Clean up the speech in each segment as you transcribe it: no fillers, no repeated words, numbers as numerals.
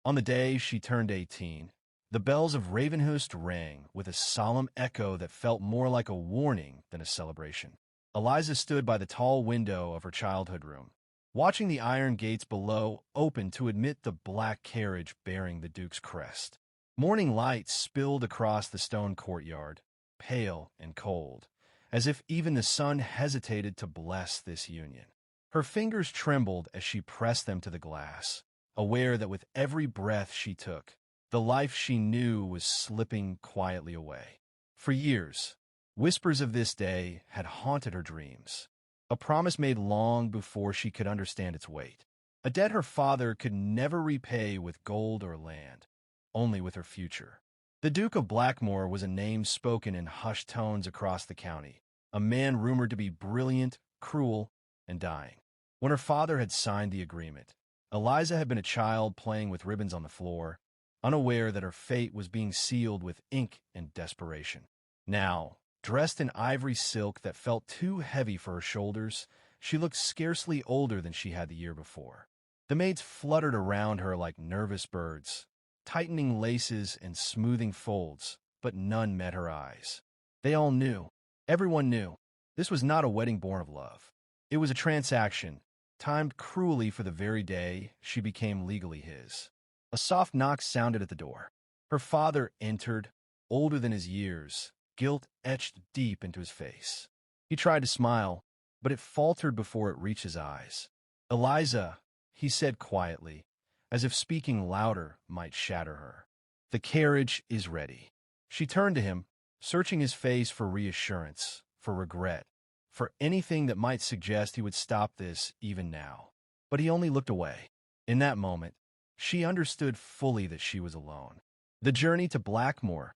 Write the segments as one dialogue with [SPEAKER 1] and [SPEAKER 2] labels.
[SPEAKER 1] On the day she turned 18, the bells of Ravenhurst rang with a solemn echo that felt more like a warning than a celebration. Eliza stood by the tall window of her childhood room, watching the iron gates below open to admit the black carriage bearing the Duke's crest. Morning light spilled across the stone courtyard, pale and cold, as if even the sun hesitated to bless this union. Her fingers trembled as she pressed them to the glass, aware that with every breath she took, the life she knew was slipping quietly away. For years, whispers of this day had haunted her dreams, a promise made long before she could understand its weight. A debt her father could never repay with gold or land, only with her future. The Duke of Blackmore was a name spoken in hushed tones across the county, a man rumored to be brilliant, cruel, and dying. When her father had signed the agreement, Eliza had been a child playing with ribbons on the floor, unaware that her fate was being sealed with ink and desperation. Now, dressed in ivory silk that felt too heavy for her shoulders, she looked scarcely older than she had the year before. The maids fluttered around her like nervous birds, tightening laces and smoothing folds, but none met her eyes. They all knew, everyone knew, this was not a wedding born of love. It was a transaction, timed cruelly for the very day she became legally his. A soft knock sounded at the door. Her father entered, older than his years, guilt etched deep into his face. He tried to smile, but it faltered before it reached his eyes. "Eliza," he said quietly, as if speaking louder might shatter her. "The carriage is ready." She turned to him, searching his face for reassurance, for regret, for anything that might suggest he would stop this even now. But he only looked away. In that moment, she understood fully that she was alone. The journey to Blackmore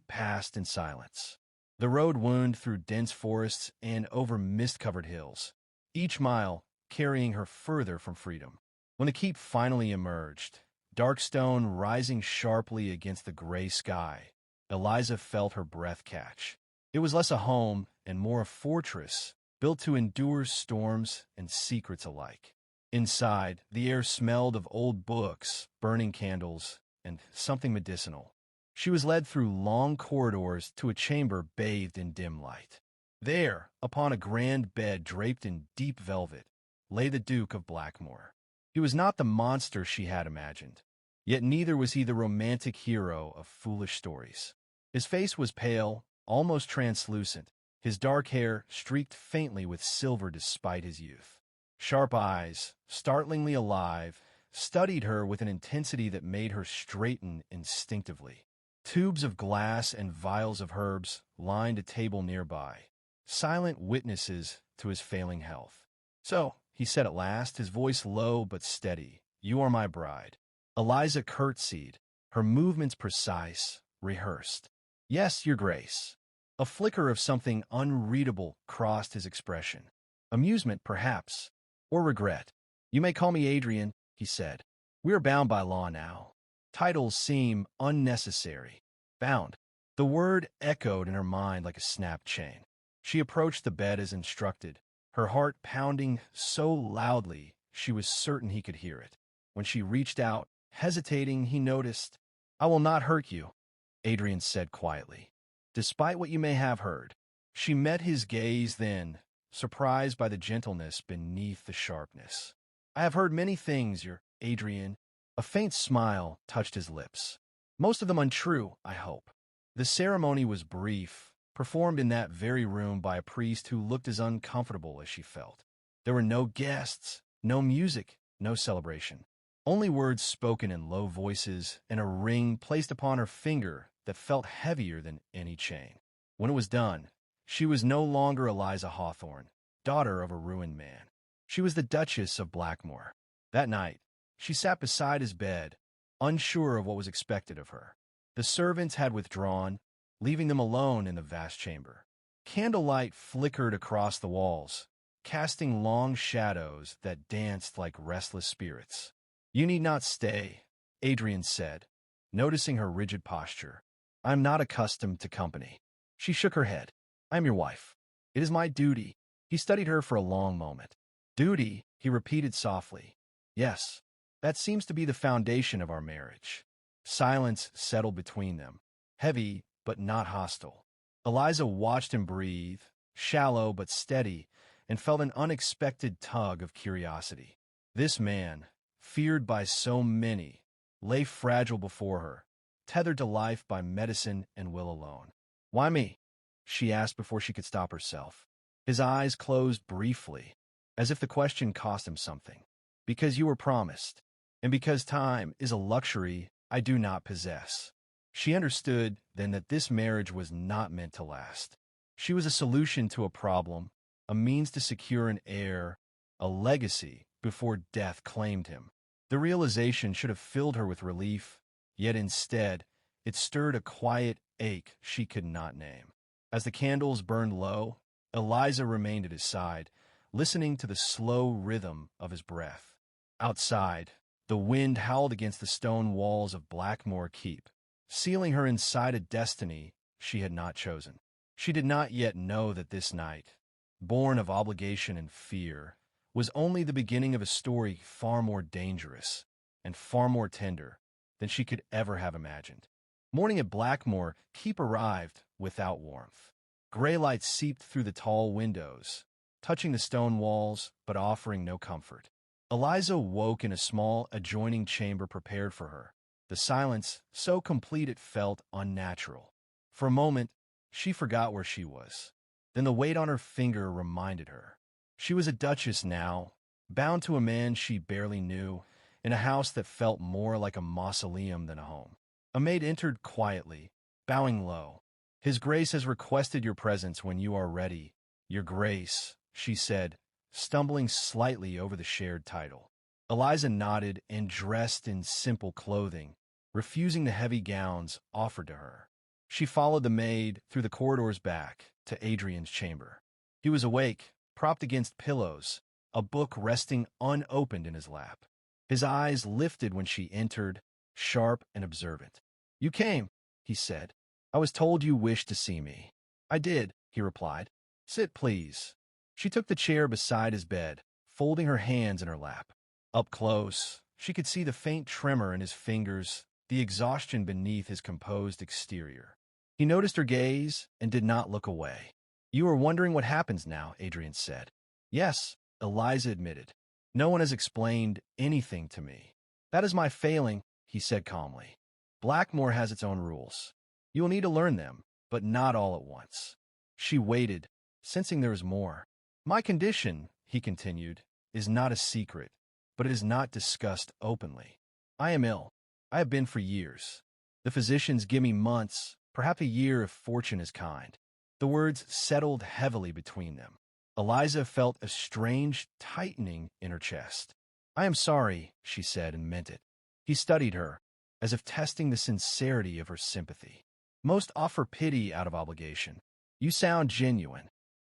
[SPEAKER 1] passed in silence. The road wound through dense forests and over mist-covered hills, each mile carrying her further from freedom. When the keep finally emerged, dark stone rising sharply against the gray sky, Eliza felt her breath catch. It was less a home and more a fortress, built to endure storms and secrets alike. Inside, the air smelled of old books, burning candles, and something medicinal. She was led through long corridors to a chamber bathed in dim light. There, upon a grand bed draped in deep velvet, lay the Duke of Blackmore. He was not the monster she had imagined, yet neither was he the romantic hero of foolish stories. His face was pale, almost translucent, his dark hair streaked faintly with silver despite his youth. Sharp eyes, startlingly alive, studied her with an intensity that made her straighten instinctively. Tubes of glass and vials of herbs lined a table nearby, silent witnesses to his failing health. "So," he said at last, his voice low but steady, "you are my bride." Eliza curtsied, her movements precise, rehearsed. "Yes, your grace." A flicker of something unreadable crossed his expression. Amusement, perhaps, or regret. "You may call me Adrian," he said. "We are bound by law now. Titles seem unnecessary." Bound. The word echoed in her mind like a snapped chain. She approached the bed as instructed, her heart pounding so loudly she was certain he could hear it. When she reached out, hesitating, he noticed. "I will not hurt you," Adrian said quietly, "despite what you may have heard." She met his gaze then, surprised by the gentleness beneath the sharpness. "I have heard many things, your Adrian." A faint smile touched his lips. "Most of them untrue, I hope." The ceremony was brief, performed in that very room by a priest who looked as uncomfortable as she felt. There were no guests, no music, no celebration. Only words spoken in low voices and a ring placed upon her finger that felt heavier than any chain. When it was done, she was no longer Eliza Hawthorne, daughter of a ruined man. She was the Duchess of Blackmore. That night, she sat beside his bed, unsure of what was expected of her. The servants had withdrawn, leaving them alone in the vast chamber. Candlelight flickered across the walls, casting long shadows that danced like restless spirits. "You need not stay," Adrian said, noticing her rigid posture. "I am not accustomed to company." She shook her head. "I am your wife. It is my duty." He studied her for a long moment. "Duty," he repeated softly. "Yes, That seems to be the foundation of our marriage. Silence settled between them, heavy but not hostile. Eliza watched him breathe, shallow but steady, and felt an unexpected tug of curiosity. This man, feared by so many, lay fragile before her, tethered to life by medicine and will alone. "Why me?" she asked before she could stop herself. His eyes closed briefly, as if the question cost him something. "Because you were promised, and because time is a luxury I do not possess." She understood then that this marriage was not meant to last. She was a solution to a problem, a means to secure an heir, a legacy before death claimed him. The realization should have filled her with relief, yet instead, it stirred a quiet ache she could not name. As the candles burned low, Eliza remained at his side, listening to the slow rhythm of his breath. Outside, the wind howled against the stone walls of Blackmore Keep, sealing her inside a destiny she had not chosen. She did not yet know that this night, born of obligation and fear, was only the beginning of a story far more dangerous and far more tender than she could ever have imagined. Morning at Blackmore Keep arrived without warmth. Gray light seeped through the tall windows, touching the stone walls but offering no comfort. Eliza woke in a small adjoining chamber prepared for her, the silence so complete it felt unnatural. For a moment, she forgot where she was. Then the weight on her finger reminded her. She was a duchess now, bound to a man she barely knew, in a house that felt more like a mausoleum than a home. A maid entered quietly, bowing low. "His Grace has requested your presence when you are ready, Your Grace," she said, stumbling slightly over the shared title. Eliza nodded and dressed in simple clothing, refusing the heavy gowns offered to her. She followed the maid through the corridors back to Adrian's chamber. He was awake, propped against pillows, a book resting unopened in his lap. His eyes lifted when she entered, sharp and observant. "You came," he said. "I was told you wished to see me." "I did," he replied. "Sit, please." She took the chair beside his bed, folding her hands in her lap. Up close, she could see the faint tremor in his fingers, the exhaustion beneath his composed exterior. He noticed her gaze and did not look away. "You are wondering what happens now," Adrian said. "Yes," Eliza admitted. "No one has explained anything to me." "That is my failing," he said calmly. "Blackmore has its own rules. You will need to learn them, but not all at once." She waited, sensing there was more. "My condition," he continued, "is not a secret, but it is not discussed openly. I am ill. I have been for years. The physicians give me months, perhaps a year if fortune is kind." The words settled heavily between them. Eliza felt a strange tightening in her chest. "I am sorry," she said, and meant it. He studied her, as if testing the sincerity of her sympathy. "Most offer pity out of obligation. You sound genuine."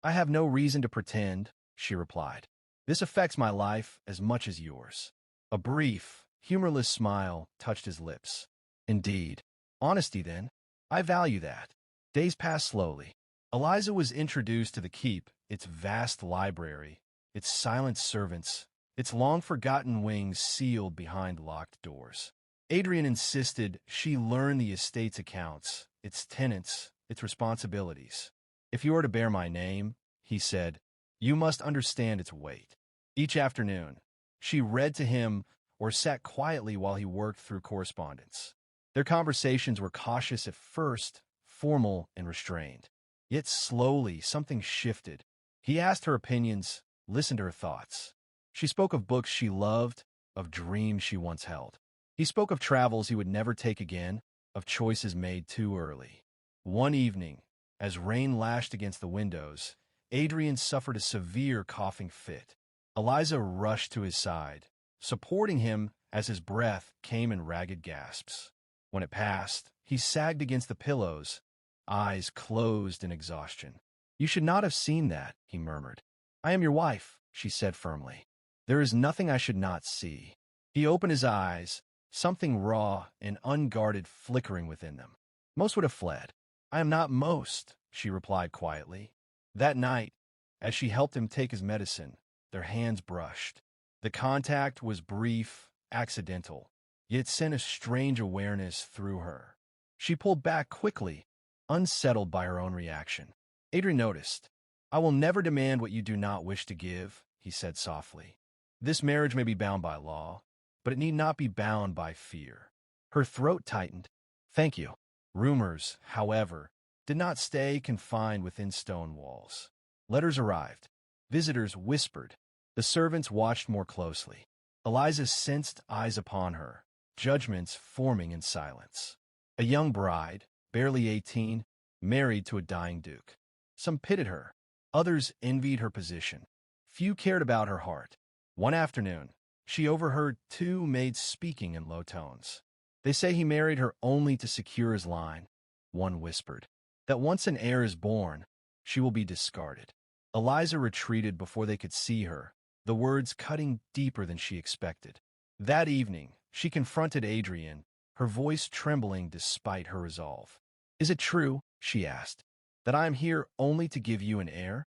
[SPEAKER 1] "I have no reason to pretend," she replied. "This affects my life as much as yours." A brief, humorless smile touched his lips. "Indeed. Honesty, then. I value that." Days passed slowly. Eliza was introduced to the Keep, its vast library, its silent servants, its long-forgotten wings sealed behind locked doors. Adrian insisted she learn the estate's accounts, its tenants, its responsibilities. "If you are to bear my name," he said, "you must understand its weight." Each afternoon, she read to him or sat quietly while he worked through correspondence. Their conversations were cautious at first, formal and restrained. Yet slowly something shifted. He asked her opinions, listened to her thoughts. She spoke of books she loved, of dreams she once held. He spoke of travels he would never take again, of choices made too early. One evening, as rain lashed against the windows, Adrian suffered a severe coughing fit. Eliza rushed to his side, supporting him as his breath came in ragged gasps. When it passed, he sagged against the pillows, eyes closed in exhaustion. "You should not have seen that," he murmured. "I am your wife," she said firmly. "There is nothing I should not see." He opened his eyes, something raw and unguarded flickering within them. Most would have fled. "I am not most," she replied quietly. That night, as she helped him take his medicine, their hands brushed. The contact was brief, accidental, yet it sent a strange awareness through her. She pulled back quickly, unsettled by her own reaction. Adrian noticed. "I will never demand what you do not wish to give," he said softly. "This marriage may be bound by law, but it need not be bound by fear." Her throat tightened. "Thank you." Rumors, however, did not stay confined within stone walls. Letters arrived. Visitors whispered. The servants watched more closely. Eliza sensed eyes upon her, judgments forming in silence. A young bride, barely 18, married to a dying duke. Some pitied her. Others envied her position. Few cared about her heart. One afternoon, she overheard two maids speaking in low tones. "They say he married her only to secure his line," one whispered. "That once an heir is born, she will be discarded." Eliza retreated before they could see her, the words cutting deeper than she expected. That evening, she confronted Adrian, her voice trembling despite her resolve. "Is it true," she asked, "that I am here only to give you an heir?"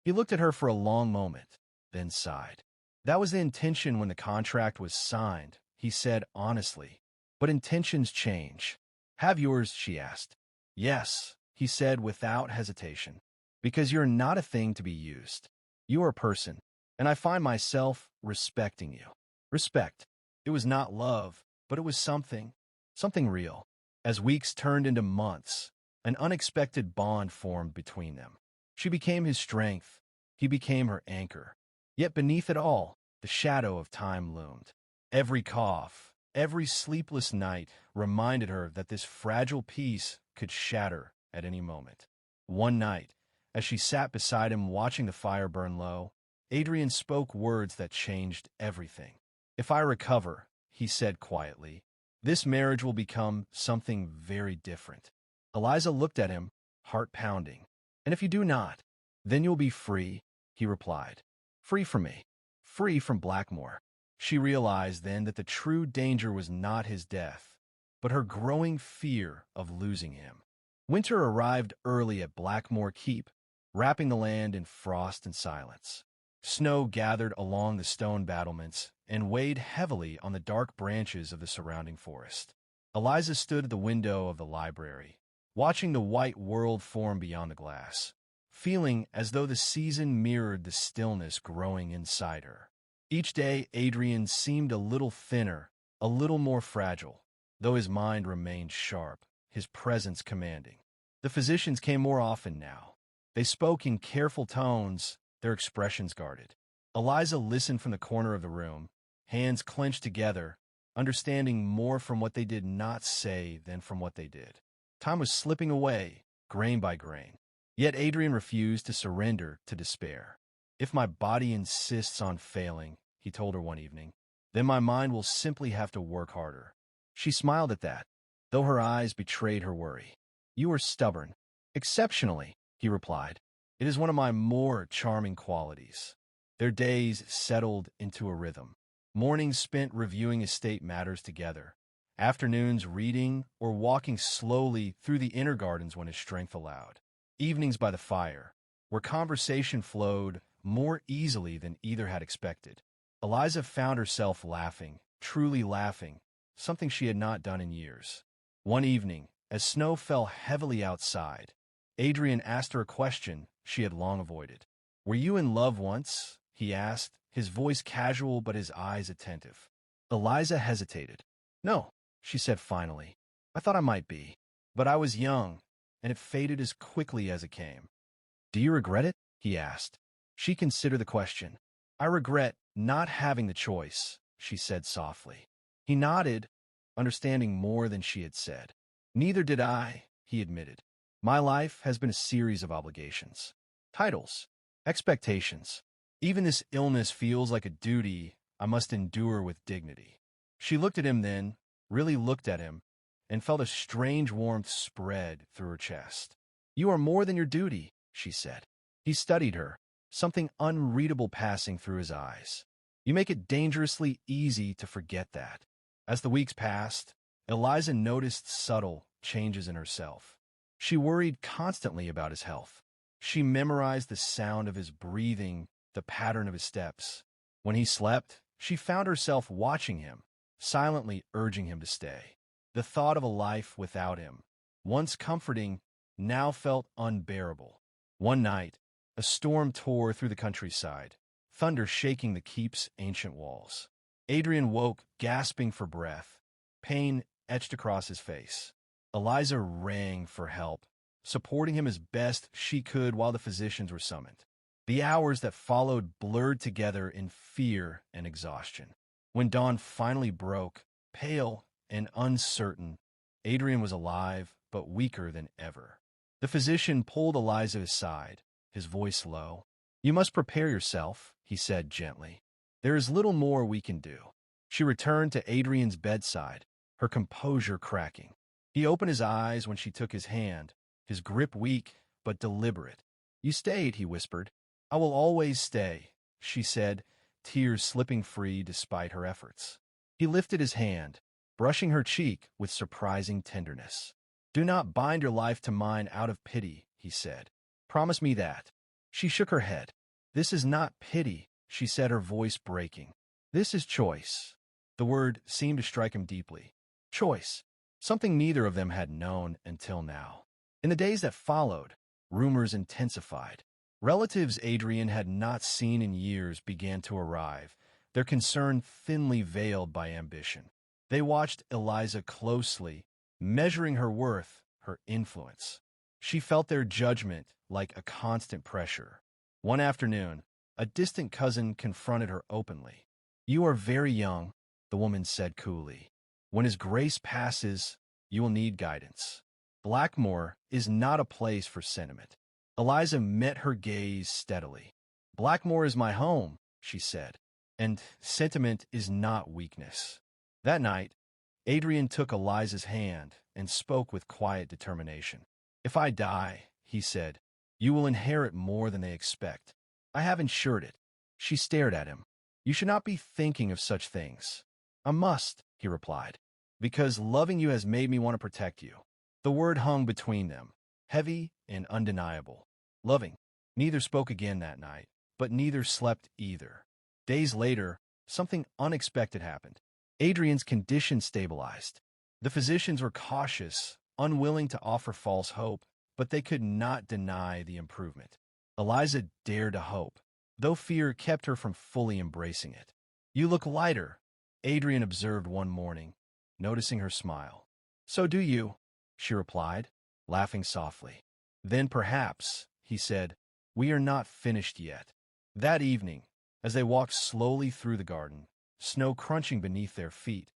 [SPEAKER 1] He looked at her for a long moment, then sighed. "That was the intention when the contract was signed," he said honestly. "But intentions change." "Have yours?" she asked. "Yes," he said without hesitation, "because you're not a thing to be used. You are a person, and I find myself respecting you." Respect. It was not love, but it was something real. As weeks turned into months, an unexpected bond formed between them. She became his strength. He became her anchor. Yet beneath it all, the shadow of time loomed. Every cough, every sleepless night reminded her that this fragile peace could shatter at any moment. One night, as she sat beside him watching the fire burn low, Adrian spoke words that changed everything. "If I recover," he said quietly, "this marriage will become something very different." Eliza looked at him, heart pounding. "And if you do not, then you'll be free," he replied. "Free from me. Free from Blackmore." She realized then that the true danger was not his death, but her growing fear of losing him. Winter arrived early at Blackmore Keep, wrapping the land in frost and silence. Snow gathered along the stone battlements and weighed heavily on the dark branches of the surrounding forest. Eliza stood at the window of the library, watching the white world form beyond the glass, feeling as though the season mirrored the stillness growing inside her. Each day, Adrian seemed a little thinner, a little more fragile, though his mind remained sharp, his presence commanding. The physicians came more often now. They spoke in careful tones, their expressions guarded. Eliza listened from the corner of the room, hands clenched together, understanding more from what they did not say than from what they did. Time was slipping away, grain by grain. Yet Adrian refused to surrender to despair. "If my body insists on failing," he told her one evening, "then my mind will simply have to work harder." She smiled at that, though her eyes betrayed her worry. "You are stubborn." "Exceptionally," he replied. "It is one of my more charming qualities." Their days settled into a rhythm. Mornings spent reviewing estate matters together, afternoons reading or walking slowly through the inner gardens when his strength allowed. Evenings by the fire, where conversation flowed more easily than either had expected. Eliza found herself laughing, truly laughing, something she had not done in years. One evening, as snow fell heavily outside, Adrian asked her a question she had long avoided. "Were you in love once?" he asked, his voice casual but his eyes attentive. Eliza hesitated. "No," she said finally. "I thought I might be, but I was young, and it faded as quickly as it came." "Do you regret it?" he asked. She considered the question. "I regret not having the choice," she said softly. He nodded, understanding more than she had said. "Neither did I," he admitted. "My life has been a series of obligations. Titles. Expectations. Even this illness feels like a duty I must endure with dignity." She looked at him then, really looked at him, and felt a strange warmth spread through her chest. "You are more than your duty," she said. He studied her, something unreadable passing through his eyes. "You make it dangerously easy to forget that." As the weeks passed, Eliza noticed subtle changes in herself. She worried constantly about his health. She memorized the sound of his breathing, the pattern of his steps. When he slept, she found herself watching him, silently urging him to stay. The thought of a life without him, once comforting, now felt unbearable. One night, a storm tore through the countryside, thunder shaking the keep's ancient walls. Adrian woke, gasping for breath, pain etched across his face. Eliza rang for help, supporting him as best she could while the physicians were summoned. The hours that followed blurred together in fear and exhaustion. When dawn finally broke, pale and uncertain, Adrian was alive but weaker than ever. The physician pulled Eliza aside, his voice low. "You must prepare yourself," he said gently. "There is little more we can do." She returned to Adrian's bedside, her composure cracking. He opened his eyes when she took his hand, his grip weak but deliberate. "You stayed," he whispered. "I will always stay," she said, tears slipping free despite her efforts. He lifted his hand, brushing her cheek with surprising tenderness. "Do not bind your life to mine out of pity," he said. "Promise me that." She shook her head. "This is not pity," she said, her voice breaking. "This is choice." The word seemed to strike him deeply. Choice, something neither of them had known until now. In the days that followed, rumors intensified. Relatives Adrian had not seen in years began to arrive, their concern thinly veiled by ambition. They watched Eliza closely, measuring her worth, her influence. She felt their judgment like a constant pressure. One afternoon, a distant cousin confronted her openly. "You are very young," the woman said coolly. "When his grace passes, you will need guidance. Blackmore is not a place for sentiment." Eliza met her gaze steadily. "Blackmore is my home," she said, "and sentiment is not weakness." That night, Adrian took Eliza's hand and spoke with quiet determination. "If I die," he said, "you will inherit more than they expect. I have insured it." She stared at him. "You should not be thinking of such things." "I must," he replied, "because loving you has made me want to protect you." The word hung between them, heavy and undeniable. Loving. Neither spoke again that night, but neither slept either. Days later, something unexpected happened. Adrian's condition stabilized. The physicians were cautious, unwilling to offer false hope, but they could not deny the improvement. Eliza dared to hope, though fear kept her from fully embracing it. "You look lighter," Adrian observed one morning, noticing her smile. "So do you," she replied, laughing softly. "Then perhaps," he said, "we are not finished yet." That evening, as they walked slowly through the garden, snow crunching beneath their feet,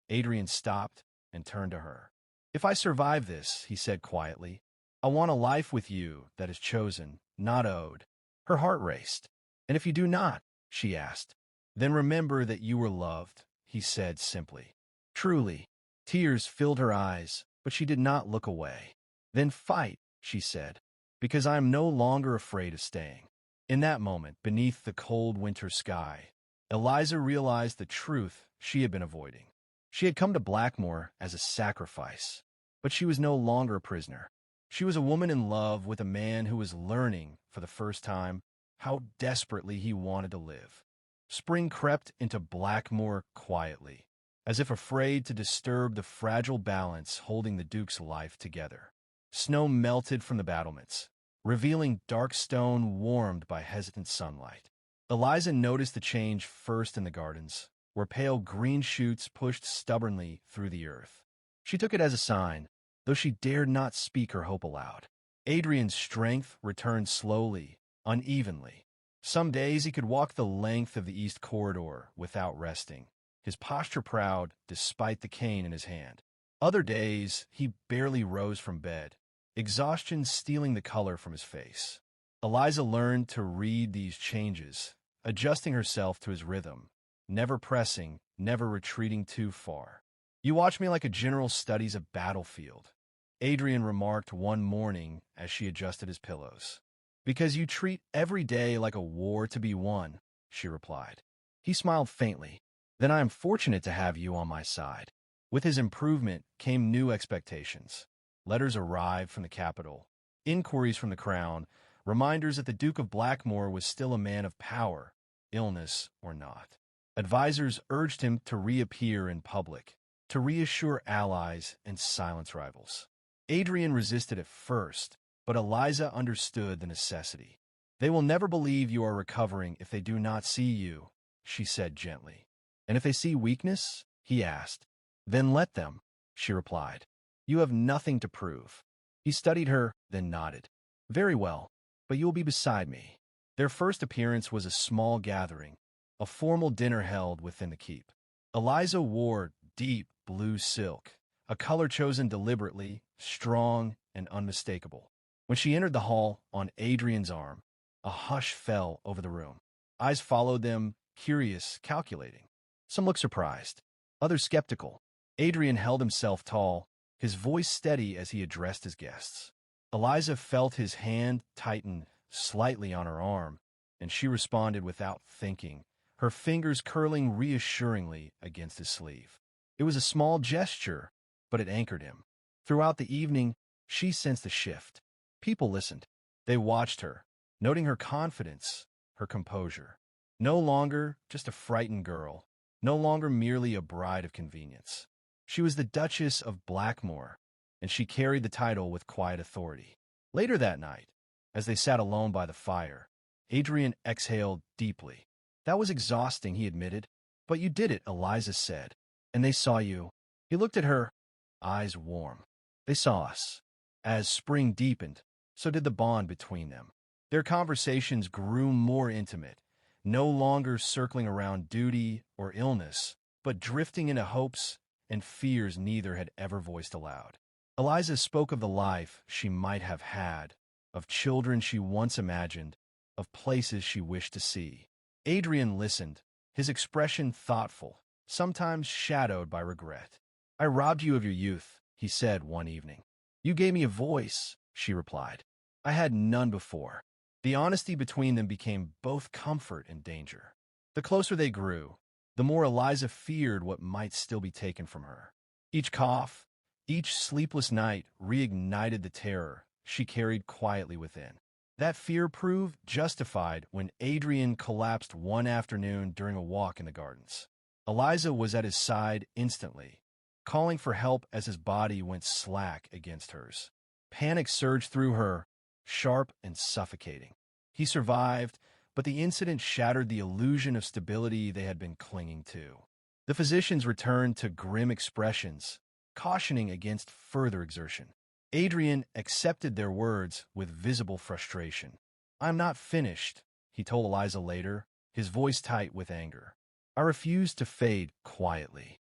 [SPEAKER 1] Adrian stopped and turned to her. "If I survive this," he said quietly, "I want a life with you that is chosen, not owed." Her heart raced. "And if you do not?" she asked. "Then remember that you were loved," he said simply. Truly, tears filled her eyes, but she did not look away. "Then fight," she said, "because I am no longer afraid of staying." In that moment, beneath the cold winter sky, Eliza realized the truth she had been avoiding. She had come to Blackmore as a sacrifice, but she was no longer a prisoner. She was a woman in love with a man who was learning, for the first time, how desperately he wanted to live. Spring crept into Blackmore quietly, as if afraid to disturb the fragile balance holding the Duke's life together. Snow melted from the battlements, revealing dark stone warmed by hesitant sunlight. Eliza noticed the change first in the gardens, where pale green shoots pushed stubbornly through the earth. She took it as a sign, though she dared not speak her hope aloud. Adrian's strength returned slowly, unevenly. Some days he could walk the length of the east corridor without resting, his posture proud despite the cane in his hand. Other days he barely rose from bed, exhaustion stealing the color from his face. Eliza learned to read these changes, adjusting herself to his rhythm, never pressing, never retreating too far. "You watch me like a general studies a battlefield," Adrian remarked one morning as she adjusted his pillows. "Because you treat every day like a war to be won," she replied. He smiled faintly. "Then I am fortunate to have you on my side." With his improvement came new expectations. Letters arrived from the capital, inquiries from the crown, reminders that the Duke of Blackmore was still a man of power, illness or not. Advisors urged him to reappear in public, to reassure allies and silence rivals. Adrian resisted at first, but Eliza understood the necessity. "They will never believe you are recovering if they do not see you," she said gently. "And if they see weakness?" he asked. "Then let them," she replied. "You have nothing to prove." He studied her, then nodded. "Very well, but you will be beside me." Their first appearance was a small gathering, a formal dinner held within the keep. Eliza wore deep blue silk, a color chosen deliberately, strong and unmistakable. When she entered the hall on Adrian's arm, a hush fell over the room. Eyes followed them, curious, calculating. Some looked surprised, others skeptical. Adrian held himself tall, his voice steady as he addressed his guests. Eliza felt his hand tighten slightly on her arm, and she responded without thinking, her fingers curling reassuringly against his sleeve. It was a small gesture, but it anchored him. Throughout the evening, she sensed a shift. People listened. They watched her, noting her confidence, her composure. No longer just a frightened girl, no longer merely a bride of convenience. She was the Duchess of Blackmore, and she carried the title with quiet authority. Later that night, as they sat alone by the fire, Adrian exhaled deeply. "That was exhausting," he admitted. "But you did it," Eliza said. "And they saw you." He looked at her, eyes warm. "They saw us." As spring deepened, so did the bond between them. Their conversations grew more intimate, no longer circling around duty or illness, but drifting into hopes and fears neither had ever voiced aloud. Eliza spoke of the life she might have had, of children she once imagined, of places she wished to see. Adrian listened, his expression thoughtful, sometimes shadowed by regret. "I robbed you of your youth," he said one evening. "You gave me a voice," she replied. "I had none before." The honesty between them became both comfort and danger. The closer they grew, the more Eliza feared what might still be taken from her. Each cough, each sleepless night reignited the terror she carried quietly within. That fear proved justified when Adrian collapsed one afternoon during a walk in the gardens. Eliza was at his side instantly, calling for help as his body went slack against hers. Panic surged through her, sharp and suffocating. He survived, but the incident shattered the illusion of stability they had been clinging to. The physicians returned to grim expressions, cautioning against further exertion. Adrian accepted their words with visible frustration. "I'm not finished," he told Eliza later, his voice tight with anger. "I refuse to fade quietly."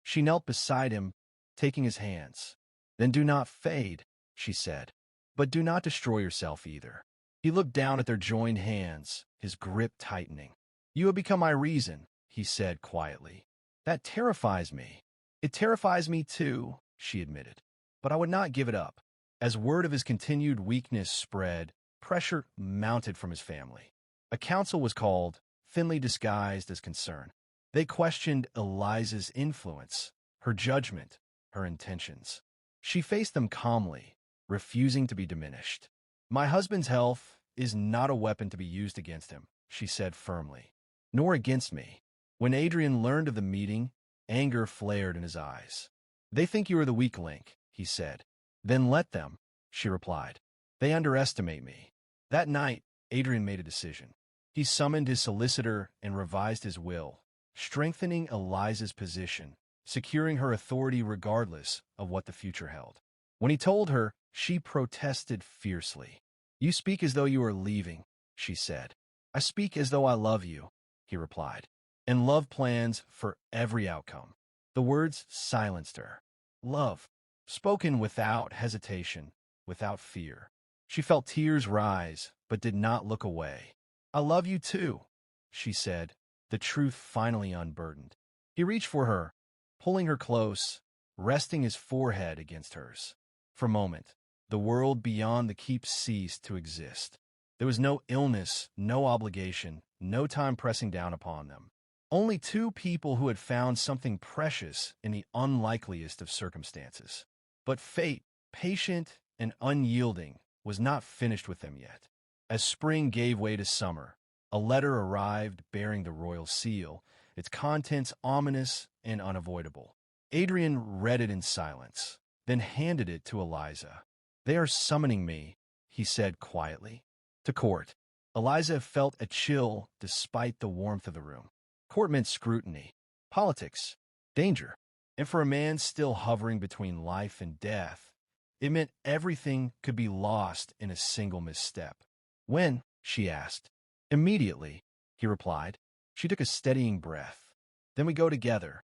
[SPEAKER 1] She knelt beside him, taking his hands. "Then do not fade," she said. "But do not destroy yourself either." He looked down at their joined hands, his grip tightening. "You have become my reason," he said quietly. "That terrifies me." "It terrifies me too," she admitted. "But I would not give it up." As word of his continued weakness spread, pressure mounted from his family. A council was called, thinly disguised as concern. They questioned Eliza's influence, her judgment, her intentions. She faced them calmly, refusing to be diminished. "My husband's health is not a weapon to be used against him," she said firmly, "nor against me." When Adrian learned of the meeting, anger flared in his eyes. "They think you are the weak link," he said. "Then let them," she replied. "They underestimate me." That night, Adrian made a decision. He summoned his solicitor and revised his will, strengthening Eliza's position, securing her authority regardless of what the future held. When he told her, she protested fiercely. "You speak as though you are leaving," she said. "I speak as though I love you," he replied. "And love plans for every outcome." The words silenced her. Love, spoken without hesitation, without fear. She felt tears rise, but did not look away. "I love you too," she said, the truth finally unburdened. He reached for her, pulling her close, resting his forehead against hers. For a moment, the world beyond the keep ceased to exist. There was no illness, no obligation, no time pressing down upon them. Only two people who had found something precious in the unlikeliest of circumstances. But fate, patient and unyielding, was not finished with them yet. As spring gave way to summer, a letter arrived bearing the royal seal, its contents ominous and unavoidable. Adrian read it in silence, then handed it to Eliza. "They are summoning me," he said quietly. "To court." Eliza felt a chill despite the warmth of the room. Court meant scrutiny, politics, danger. And for a man still hovering between life and death, it meant everything could be lost in a single misstep. "When?" she asked. "Immediately," he replied. She took a steadying breath. "Then we go together."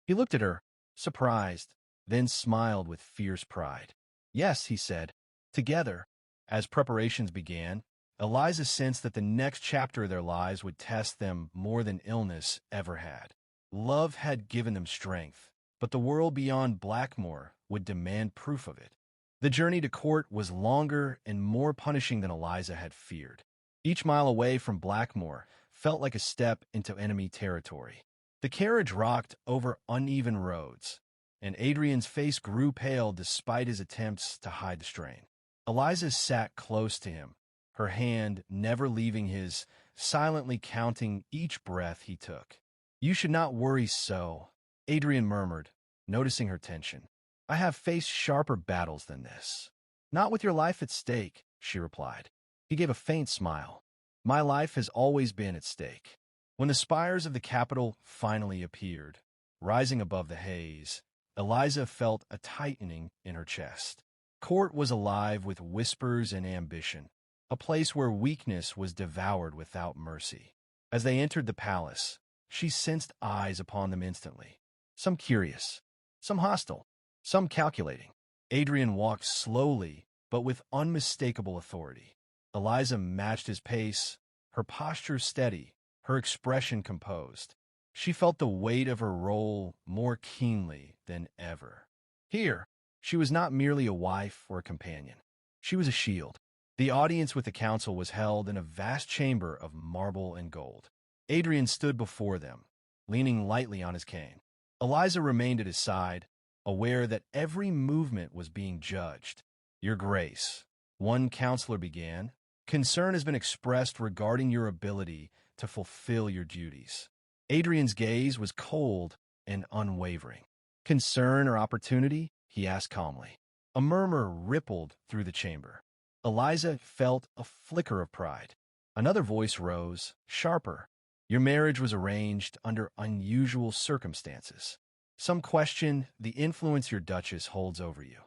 [SPEAKER 1] He looked at her, surprised, then smiled with fierce pride. "Yes," he said, "together." As preparations began, Eliza sensed that the next chapter of their lives would test them more than illness ever had. Love had given them strength, but the world beyond Blackmore would demand proof of it. The journey to court was longer and more punishing than Eliza had feared. Each mile away from Blackmore felt like a step into enemy territory. The carriage rocked over uneven roads, and Adrian's face grew pale despite his attempts to hide the strain. Eliza sat close to him, her hand never leaving his, silently counting each breath he took. "You should not worry so," Adrian murmured, noticing her tension. "I have faced sharper battles than this." "Not with your life at stake," she replied. He gave a faint smile. "My life has always been at stake." When the spires of the Capitol finally appeared, rising above the haze, Eliza felt a tightening in her chest. Court was alive with whispers and ambition, a place where weakness was devoured without mercy. As they entered the palace, she sensed eyes upon them instantly, some curious, some hostile, some calculating. Adrian walked slowly, but with unmistakable authority. Eliza matched his pace, her posture steady, her expression composed. She felt the weight of her role more keenly than ever. Here, she was not merely a wife or a companion. She was a shield. The audience with the council was held in a vast chamber of marble and gold. Adrian stood before them, leaning lightly on his cane. Eliza remained at his side, aware that every movement was being judged. "Your Grace," one counselor began, "concern has been expressed regarding your ability to fulfill your duties." Adrian's gaze was cold and unwavering. "Concern or opportunity?" he asked calmly. A murmur rippled through the chamber. Eliza felt a flicker of pride. Another voice rose, sharper. "Your marriage was arranged under unusual circumstances. Some question the influence your duchess holds over you."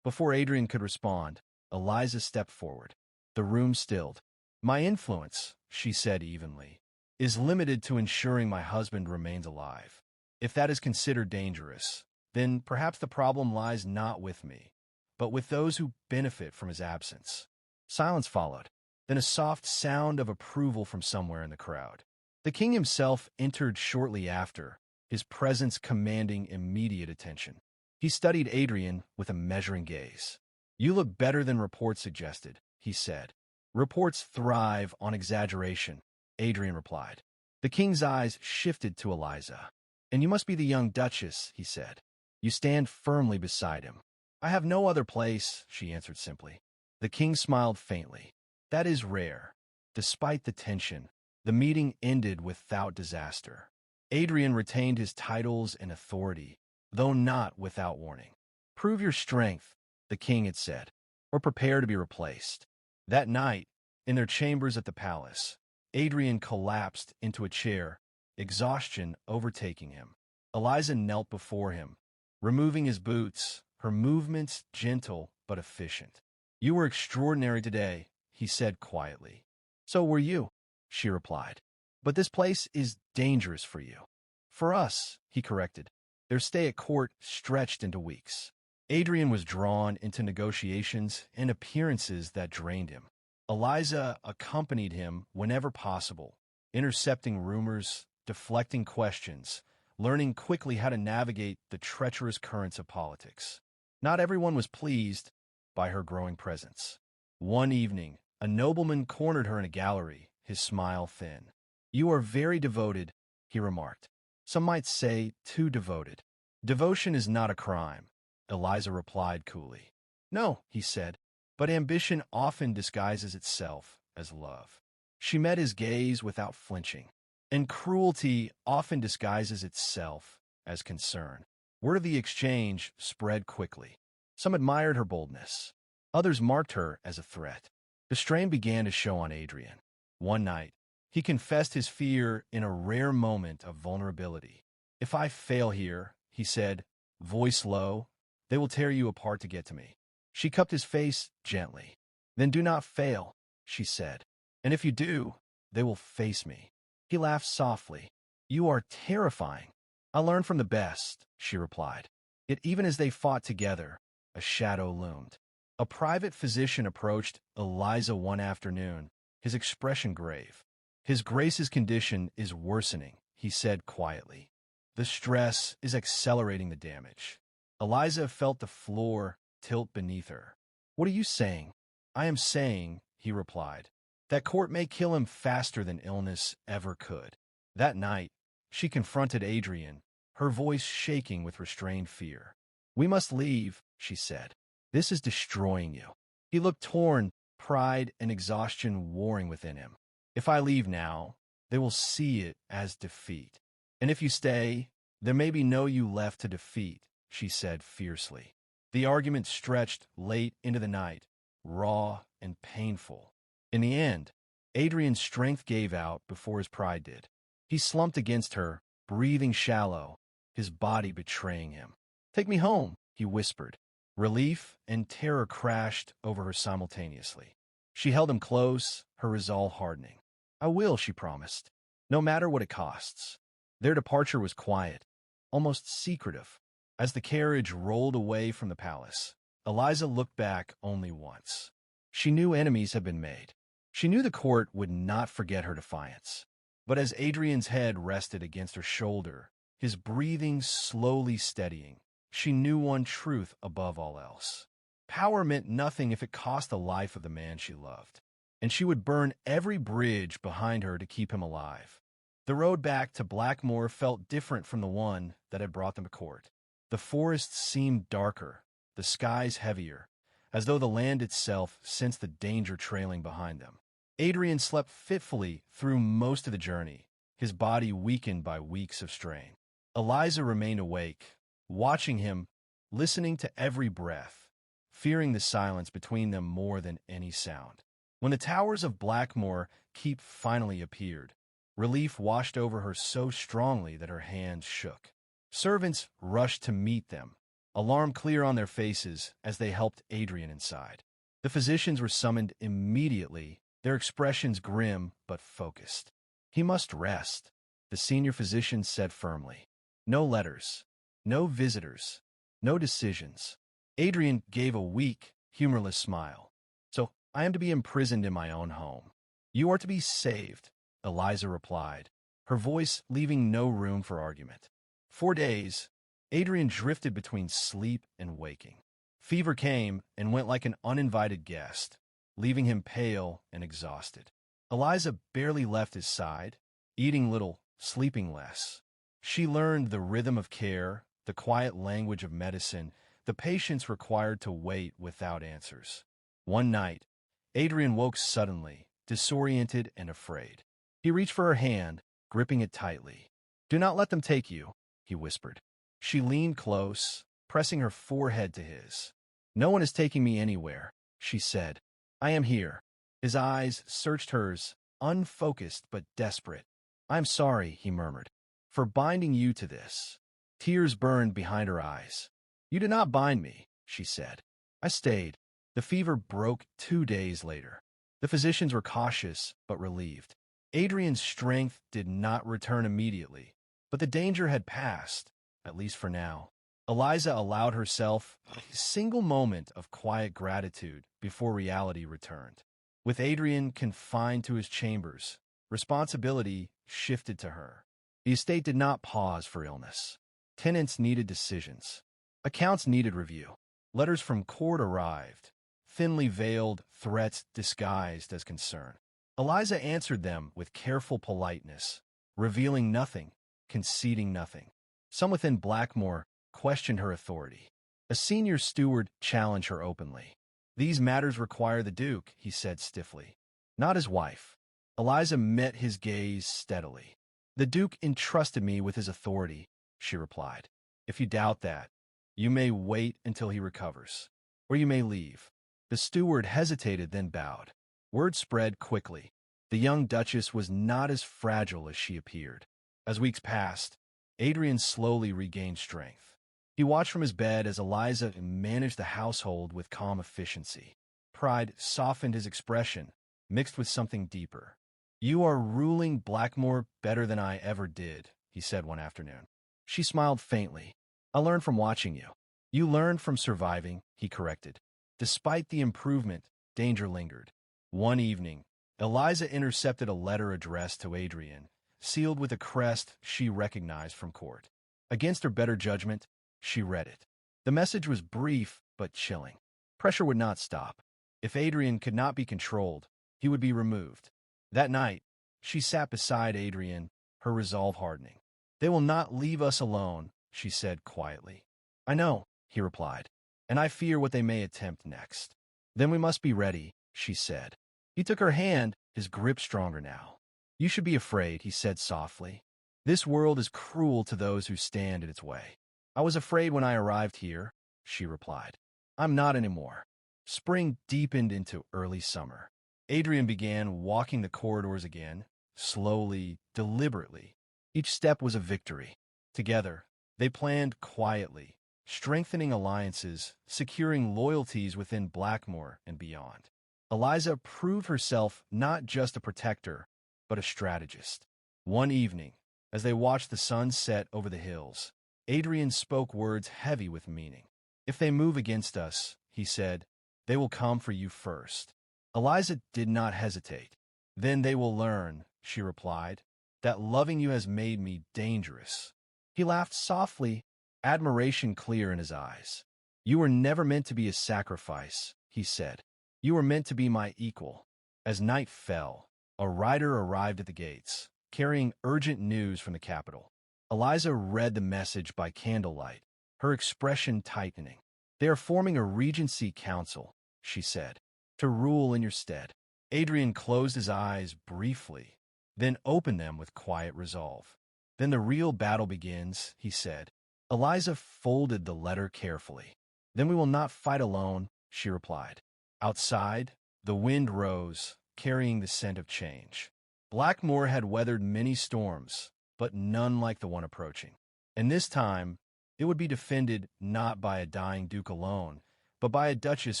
[SPEAKER 1] Before Adrian could respond, Eliza stepped forward. The room stilled. "My influence," she said evenly, "is limited to ensuring my husband remains alive. If that is considered dangerous, then perhaps the problem lies not with me, but with those who benefit from his absence." Silence followed, then a soft sound of approval from somewhere in the crowd. The king himself entered shortly after, his presence commanding immediate attention. He studied Adrian with a measuring gaze. "You look better than reports suggested," he said. "Reports thrive on exaggeration," Adrian replied. The king's eyes shifted to Eliza. "And you must be the young duchess," he said. "You stand firmly beside him." "I have no other place," she answered simply. The king smiled faintly. "That is rare." Despite the tension, the meeting ended without disaster. Adrian retained his titles and authority, though not without warning. "Prove your strength," the king had said, "or prepare to be replaced." That night, in their chambers at the palace, Adrian collapsed into a chair, exhaustion overtaking him. Eliza knelt before him, removing his boots, her movements gentle but efficient. "You were extraordinary today," he said quietly. "So were you," she replied. "But this place is dangerous for you." "For us," he corrected. Their stay at court stretched into weeks. Adrian was drawn into negotiations and appearances that drained him. Eliza accompanied him whenever possible, intercepting rumors, deflecting questions, learning quickly how to navigate the treacherous currents of politics. Not everyone was pleased by her growing presence. One evening, a nobleman cornered her in a gallery, his smile thin. "You are very devoted," he remarked. "Some might say too devoted." "Devotion is not a crime," Eliza replied coolly. "No," he said, "but ambition often disguises itself as love." She met his gaze without flinching. And cruelty often disguises itself as concern. Word of the exchange spread quickly. Some admired her boldness. Others marked her as a threat. The strain began to show on Adrian. One night, he confessed his fear in a rare moment of vulnerability. "If I fail here," he said, voice low, "they will tear you apart to get to me." She cupped his face gently. "Then do not fail," she said. "And if you do, they will face me." He laughed softly. "You are terrifying." "I learned from the best," she replied. Yet even as they fought together, a shadow loomed. A private physician approached Eliza one afternoon, his expression grave. "His Grace's condition is worsening," he said quietly. "The stress is accelerating the damage." Eliza felt the floor tilt beneath her. "What are you saying?" "I am saying," he replied, "that court may kill him faster than illness ever could." That night, she confronted Adrian, her voice shaking with restrained fear. "We must leave," she said. "This is destroying you." He looked torn, pride and exhaustion warring within him. "If I leave now, they will see it as defeat. And if you stay, there may be no you left to defeat," she said fiercely. The argument stretched late into the night, raw and painful. In the end, Adrian's strength gave out before his pride did. He slumped against her, breathing shallow, his body betraying him. "Take me home," he whispered. Relief and terror crashed over her simultaneously. She held him close, her resolve hardening. "I will," she promised, "no matter what it costs." Their departure was quiet, almost secretive. As the carriage rolled away from the palace, Eliza looked back only once. She knew enemies had been made. She knew the court would not forget her defiance. But as Adrian's head rested against her shoulder, his breathing slowly steadying, she knew one truth above all else. Power meant nothing if it cost the life of the man she loved, and she would burn every bridge behind her to keep him alive. The road back to Blackmoor felt different from the one that had brought them to court. The forests seemed darker, the skies heavier, as though the land itself sensed the danger trailing behind them. Adrian slept fitfully through most of the journey, his body weakened by weeks of strain. Eliza remained awake, watching him, listening to every breath, fearing the silence between them more than any sound. When the towers of Blackmoor Keep finally appeared, relief washed over her so strongly that her hands shook. Servants rushed to meet them, alarm clear on their faces as they helped Adrian inside. The physicians were summoned immediately, their expressions grim but focused. "He must rest," the senior physician said firmly. "No letters, no visitors, no decisions." Adrian gave a weak, humorless smile. "So I am to be imprisoned in my own home." "You are to be saved," Eliza replied, her voice leaving no room for argument. 4 days, Adrian drifted between sleep and waking. Fever came and went like an uninvited guest, leaving him pale and exhausted. Eliza barely left his side, eating little, sleeping less. She learned the rhythm of care, the quiet language of medicine, the patience required to wait without answers. One night, Adrian woke suddenly, disoriented and afraid. He reached for her hand, gripping it tightly. "Do not let them take you," he whispered. She leaned close, pressing her forehead to his. "No one is taking me anywhere," she said. "I am here." His eyes searched hers, unfocused but desperate. "I am sorry," he murmured, "for binding you to this." Tears burned behind her eyes. "You did not bind me," she said. "I stayed." The fever broke 2 days later. The physicians were cautious but relieved. Adrian's strength did not return immediately, but the danger had passed, at least for now. Eliza allowed herself a single moment of quiet gratitude before reality returned. With Adrian confined to his chambers, responsibility shifted to her. The estate did not pause for illness. Tenants needed decisions. Accounts needed review. Letters from court arrived, thinly veiled threats disguised as concern. Eliza answered them with careful politeness, revealing nothing, conceding nothing. Some within Blackmoor questioned her authority. A senior steward challenged her openly. "These matters require the Duke," he said stiffly, "not his wife." Eliza met his gaze steadily. The Duke entrusted me with his authority, she replied. If you doubt that, you may wait until he recovers, or you may leave. The steward hesitated, then bowed. Word spread quickly. The young Duchess was not as fragile as she appeared. As weeks passed, Adrian slowly regained strength. He watched from his bed as Eliza managed the household with calm efficiency. Pride softened his expression, mixed with something deeper. "You are ruling Blackmore better than I ever did," he said one afternoon. She smiled faintly. "I learned from watching you." "You learned from surviving," he corrected. Despite the improvement, danger lingered. One evening, Eliza intercepted a letter addressed to Adrian, sealed with a crest she recognized from court. Against her better judgment, she read it. The message was brief but chilling. Pressure would not stop. If Adrian could not be controlled, he would be removed. That night, she sat beside Adrian, her resolve hardening. "They will not leave us alone," she said quietly. "I know," he replied, "and I fear what they may attempt next." "Then we must be ready," she said. He took her hand, his grip stronger now. "You should be afraid," he said softly. "This world is cruel to those who stand in its way." "I was afraid when I arrived here," she replied. "I'm not anymore." Spring deepened into early summer. Adrian began walking the corridors again, slowly, deliberately. Each step was a victory. Together, they planned quietly, strengthening alliances, securing loyalties within Blackmore and beyond. Eliza proved herself not just a protector, but a strategist. One evening, as they watched the sun set over the hills, Adrian spoke words heavy with meaning. "If they move against us," he said, "they will come for you first." Eliza did not hesitate. "Then they will learn," she replied, "that loving you has made me dangerous." He laughed softly, admiration clear in his eyes. "You were never meant to be a sacrifice," he said. "You were meant to be my equal." As night fell, a rider arrived at the gates, carrying urgent news from the capital. Eliza read the message by candlelight, her expression tightening. "They are forming a regency council," she said, "to rule in your stead." Adrian closed his eyes briefly, then opened them with quiet resolve. "Then the real battle begins," he said. Eliza folded the letter carefully. "Then we will not fight alone," she replied. Outside, the wind rose, carrying the scent of change. Blackmore had weathered many storms, but none like the one approaching. And this time, it would be defended not by a dying duke alone, but by a duchess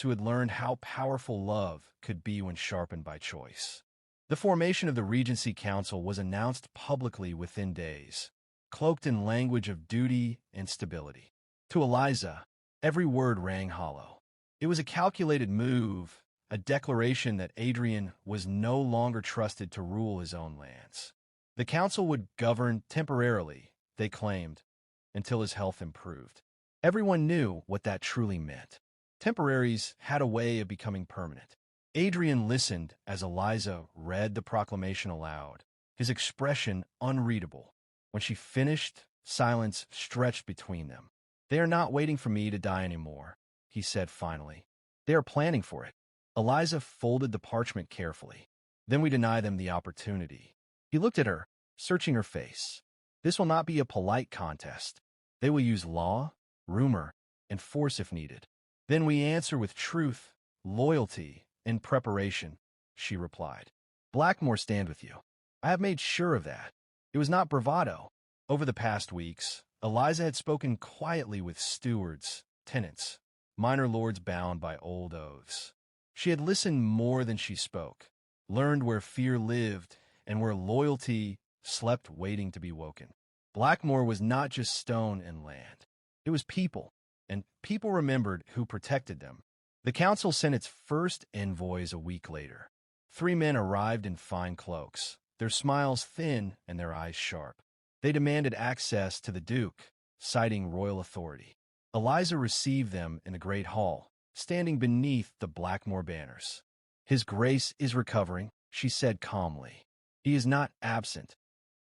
[SPEAKER 1] who had learned how powerful love could be when sharpened by choice. The formation of the Regency Council was announced publicly within days, cloaked in language of duty and stability. To Eliza, every word rang hollow. It was a calculated move, a declaration that Adrian was no longer trusted to rule his own lands. The council would govern temporarily, they claimed, until his health improved. Everyone knew what that truly meant. Temporaries had a way of becoming permanent. Adrian listened as Eliza read the proclamation aloud, his expression unreadable. When she finished, silence stretched between them. "They are not waiting for me to die anymore," he said finally. "They are planning for it." Eliza folded the parchment carefully. "Then we deny them the opportunity." He looked at her, searching her face. "This will not be a polite contest. They will use law, rumor, and force if needed. Then we answer with truth, loyalty, and preparation," she replied. "Blackmore stand with you. I have made sure of that." It was not bravado. Over the past weeks, Eliza had spoken quietly with stewards, tenants, minor lords bound by old oaths. She had listened more than she spoke, learned where fear lived and where loyalty slept waiting to be woken. Blackmore was not just stone and land. It was people, and people remembered who protected them. The council sent its first envoys a week later. 3 men arrived in fine cloaks, their smiles thin and their eyes sharp. They demanded access to the Duke, citing royal authority. Eliza received them in the great hall, standing beneath the Blackmore banners. "His Grace is recovering," she said calmly. "He is not absent,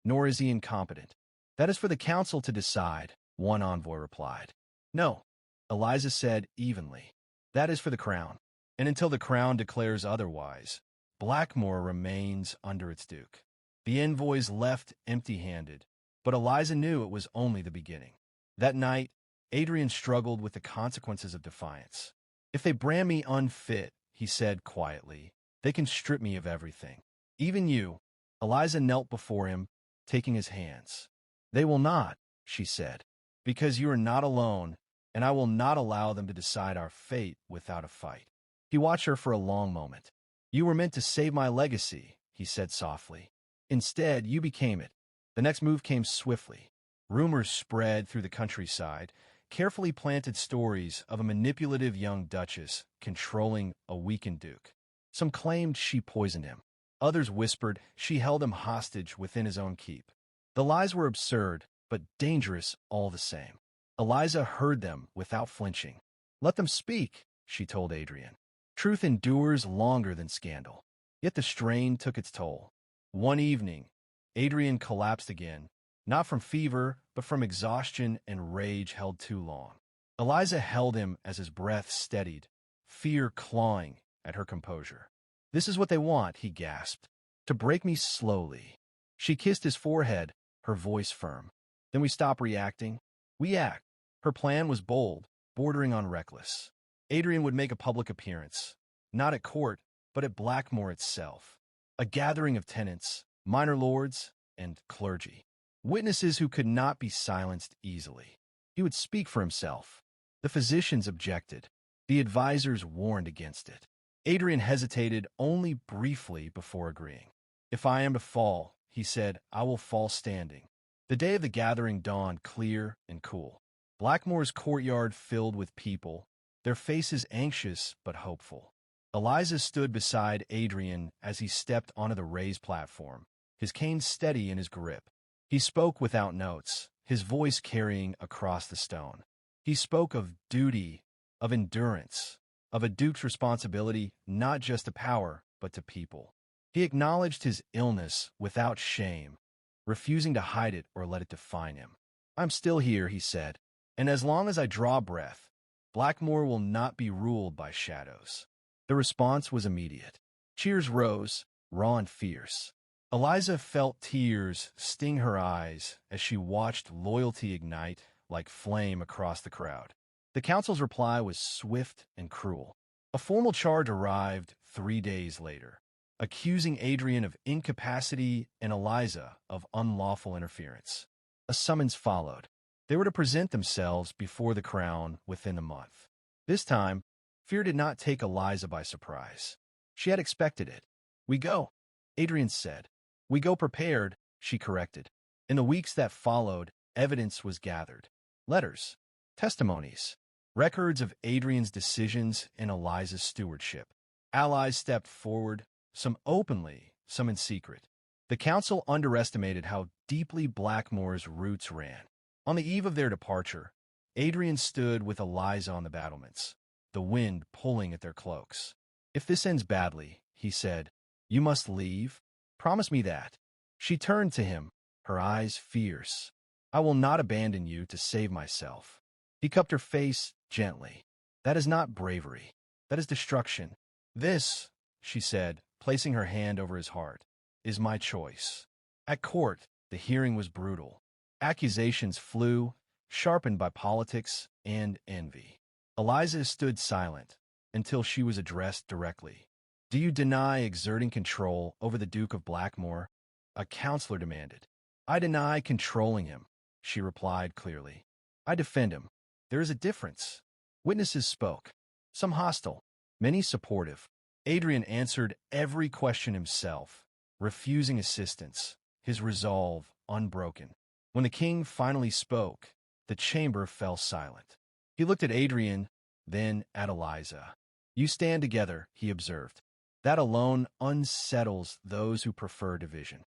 [SPEAKER 1] nor is he incompetent." "That is for the council to decide," one envoy replied. "No," Eliza said evenly. "That is for the crown. And until the crown declares otherwise, Blackmore remains under its duke." The envoys left empty-handed, but Eliza knew it was only the beginning. That night, Adrian struggled with the consequences of defiance. "If they brand me unfit," he said quietly, "they can strip me of everything. Even you." Eliza knelt before him, taking his hands. "They will not," she said, "because you are not alone, and I will not allow them to decide our fate without a fight." He watched her for a long moment. "You were meant to save my legacy," he said softly. "Instead, you became it." The next move came swiftly. Rumors spread through the countryside, carefully planted stories of a manipulative young duchess controlling a weakened duke. Some claimed she poisoned him. Others whispered she held him hostage within his own keep. The lies were absurd, but dangerous all the same. Eliza heard them without flinching. "Let them speak," she told Adrian. "Truth endures longer than scandal." Yet the strain took its toll. One evening, Adrian collapsed again, not from fever, but from exhaustion and rage held too long. Eliza held him as his breath steadied, fear clawing at her composure. "This is what they want," he gasped, "to break me slowly." She kissed his forehead, her voice firm. "Then we stop reacting. We act." Her plan was bold, bordering on reckless. Adrian would make a public appearance, not at court, but at Blackmore itself. A gathering of tenants, minor lords, and clergy. Witnesses who could not be silenced easily. He would speak for himself. The physicians objected. The advisors warned against it. Adrian hesitated only briefly before agreeing. "If I am to fall," he said, "I will fall standing." The day of the gathering dawned clear and cool. Blackmore's courtyard filled with people, their faces anxious but hopeful. Eliza stood beside Adrian as he stepped onto the raised platform, his cane steady in his grip. He spoke without notes, his voice carrying across the stone. He spoke of duty, of endurance, of a duke's responsibility not just to power, but to people. He acknowledged his illness without shame, refusing to hide it or let it define him. "I'm still here," he said, "and as long as I draw breath, Blackmore will not be ruled by shadows." The response was immediate. Cheers rose, raw and fierce. Eliza felt tears sting her eyes as she watched loyalty ignite like flame across the crowd. The council's reply was swift and cruel. A formal charge arrived 3 days later, accusing Adrian of incapacity and Eliza of unlawful interference. A summons followed. They were to present themselves before the crown within a month. This time, fear did not take Eliza by surprise. She had expected it. "We go," Adrian said. "We go prepared," she corrected. In the weeks that followed, evidence was gathered. Letters, testimonies, records of Adrian's decisions and Eliza's stewardship. Allies stepped forward, some openly, some in secret. The council underestimated how deeply Blackmore's roots ran. On the eve of their departure, Adrian stood with Eliza on the battlements, the wind pulling at their cloaks. "If this ends badly," he said, "you must leave. Promise me that." She turned to him, her eyes fierce. "I will not abandon you to save myself." He cupped her face gently. "That is not bravery. That is destruction." "This," she said, placing her hand over his heart, "is my choice." At court, the hearing was brutal. Accusations flew, sharpened by politics and envy. Eliza stood silent until she was addressed directly. "Do you deny exerting control over the Duke of Blackmore?" a counselor demanded. "I deny controlling him," she replied clearly. "I defend him. There is a difference." Witnesses spoke, some hostile, many supportive. Adrian answered every question himself, refusing assistance, his resolve unbroken. When the king finally spoke, the chamber fell silent. He looked at Adrian, then at Eliza. "You stand together," he observed. "That alone unsettles those who prefer division."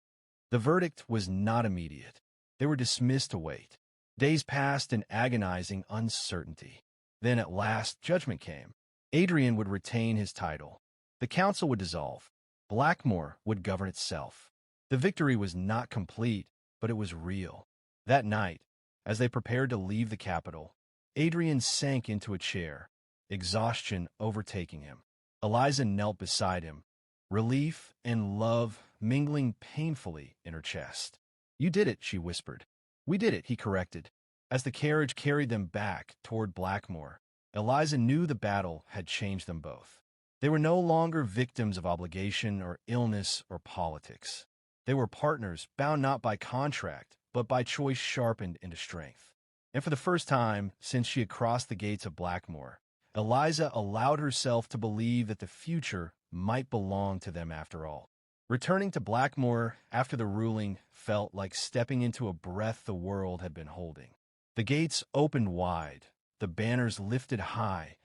[SPEAKER 1] The verdict was not immediate. They were dismissed to wait. Days passed in agonizing uncertainty. Then at last judgment came. Adrian would retain his title. The council would dissolve. Blackmore would govern itself. The victory was not complete, but it was real. That night, as they prepared to leave the capital, Adrian sank into a chair, exhaustion overtaking him. Eliza knelt beside him, relief and love mingling painfully in her chest. "You did it," she whispered. "We did it," he corrected. As the carriage carried them back toward Blackmore, Eliza knew the battle had changed them both. They were no longer victims of obligation or illness or politics. They were partners, bound not by contract, but by choice sharpened into strength. And for the first time since she had crossed the gates of Blackmore, Eliza allowed herself to believe that the future might belong to them after all. Returning to Blackmore after the ruling felt like stepping into a breath the world had been holding. The gates opened wide, the banners lifted high,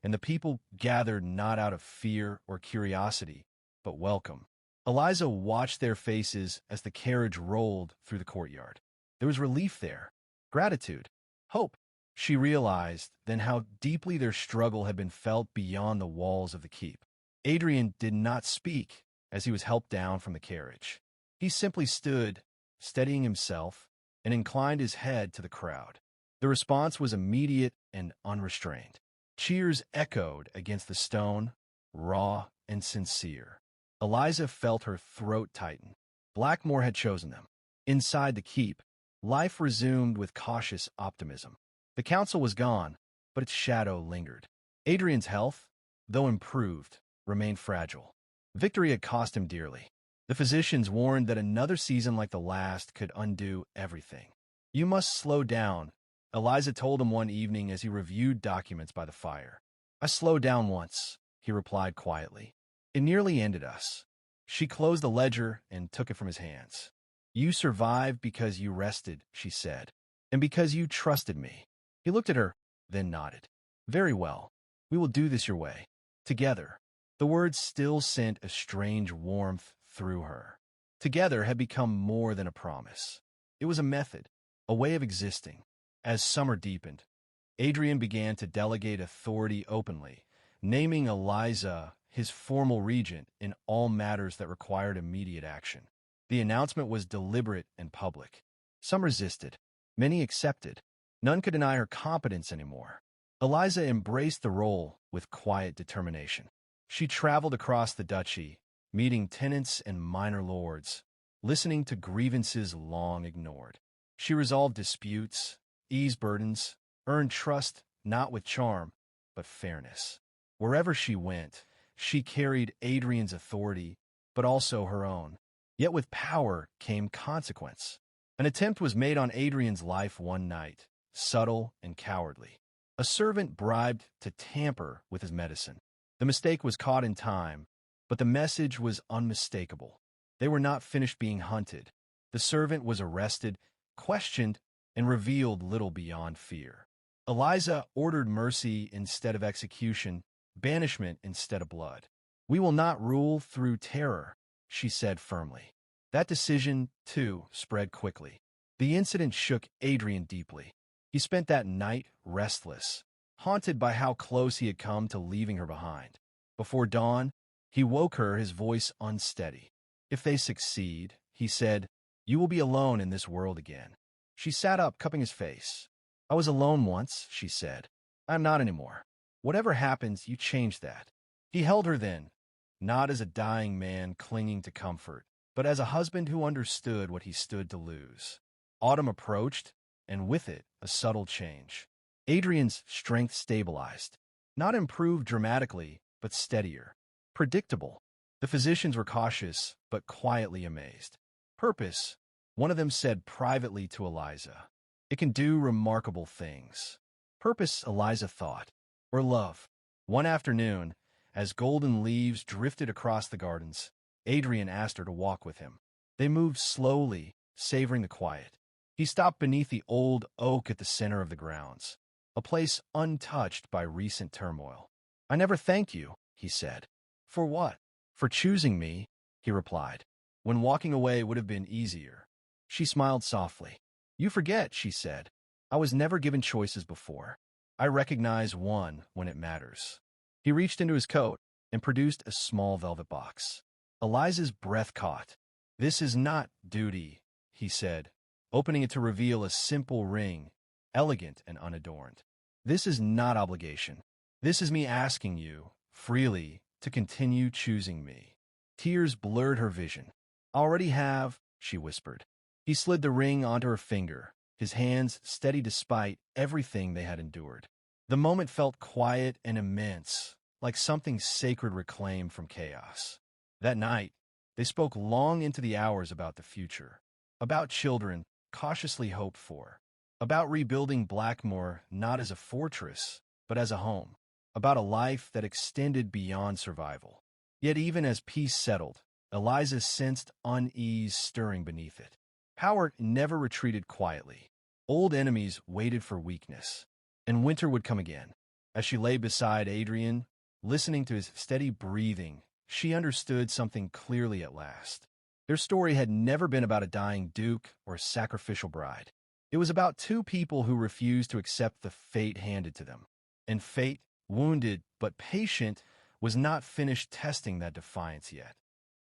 [SPEAKER 1] and the people gathered not out of fear or curiosity, but welcome. Eliza watched their faces as the carriage rolled through the courtyard. There was relief there, gratitude, hope. She realized then how deeply their struggle had been felt beyond the walls of the keep. Adrian did not speak as he was helped down from the carriage. He simply stood, steadying himself, and inclined his head to the crowd. The response was immediate and unrestrained. Cheers echoed against the stone, raw and sincere. Eliza felt her throat tighten. Blackmore had chosen them. Inside the keep, life resumed with cautious optimism. The council was gone, but its shadow lingered. Adrian's health, though improved, remained fragile. Victory had cost him dearly. The physicians warned that another season like the last could undo everything. "You must slow down," Eliza told him one evening as he reviewed documents by the fire. "I slowed down once," he replied quietly. "It nearly ended us." She closed the ledger and took it from his hands. "You survived because you rested," she said, "and because you trusted me." He looked at her, then nodded. "Very well. We will do this your way. Together." The words still sent a strange warmth through her. Together had become more than a promise. It was a method, a way of existing. As summer deepened, Adrian began to delegate authority openly, naming Eliza his formal regent in all matters that required immediate action. The announcement was deliberate and public. Some resisted. Many accepted. None could deny her competence anymore. Eliza embraced the role with quiet determination. She traveled across the duchy, meeting tenants and minor lords, listening to grievances long ignored. She resolved disputes, eased burdens, earned trust not with charm, but fairness. Wherever she went, she carried Adrian's authority, but also her own. Yet with power came consequence. An attempt was made on Adrian's life one night, subtle and cowardly. A servant bribed to tamper with his medicine. The mistake was caught in time, but the message was unmistakable. They were not finished being hunted. The servant was arrested, questioned, and revealed little beyond fear. Eliza ordered mercy instead of execution, banishment instead of blood. "We will not rule through terror," she said firmly. That decision, too, spread quickly. The incident shook Adrian deeply. He spent that night restless, haunted by how close he had come to leaving her behind. Before dawn, he woke her, his voice unsteady. "If they succeed," he said, "you will be alone in this world again." She sat up, cupping his face. "I was alone once," she said. "I am not anymore. Whatever happens, you change that." He held her then, not as a dying man clinging to comfort, but as a husband who understood what he stood to lose. Autumn approached, and with it, a subtle change. Adrian's strength stabilized. Not improved dramatically, but steadier. Predictable. The physicians were cautious, but quietly amazed. "Purpose," one of them said privately to Eliza. "It can do remarkable things." Purpose, Eliza thought. Or love. One afternoon, as golden leaves drifted across the gardens, Adrian asked her to walk with him. They moved slowly, savoring the quiet. He stopped beneath the old oak at the center of the grounds, a place untouched by recent turmoil. "I never thanked you," he said. "For what?" "For choosing me," he replied, "when walking away would have been easier." She smiled softly. "You forget," she said. "I was never given choices before. I recognize one when it matters." He reached into his coat and produced a small velvet box. Eliza's breath caught. "This is not duty," he said, opening it to reveal a simple ring, elegant and unadorned. "This is not obligation. This is me asking you, freely, to continue choosing me." Tears blurred her vision. Already have, she whispered. He slid the ring onto her finger, his hands steady despite everything they had endured. The moment felt quiet and immense, like something sacred reclaimed from chaos. That night, they spoke long into the hours about the future, about children cautiously hoped for, about rebuilding Blackmore not as a fortress, but as a home, about a life that extended beyond survival. Yet even as peace settled, Eliza sensed unease stirring beneath it. Power never retreated quietly. Old enemies waited for weakness, and winter would come again. As she lay beside Adrian, listening to his steady breathing, she understood something clearly at last. Their story had never been about a dying duke or a sacrificial bride. It was about two people who refused to accept the fate handed to them. And fate, wounded but patient, was not finished testing that defiance yet.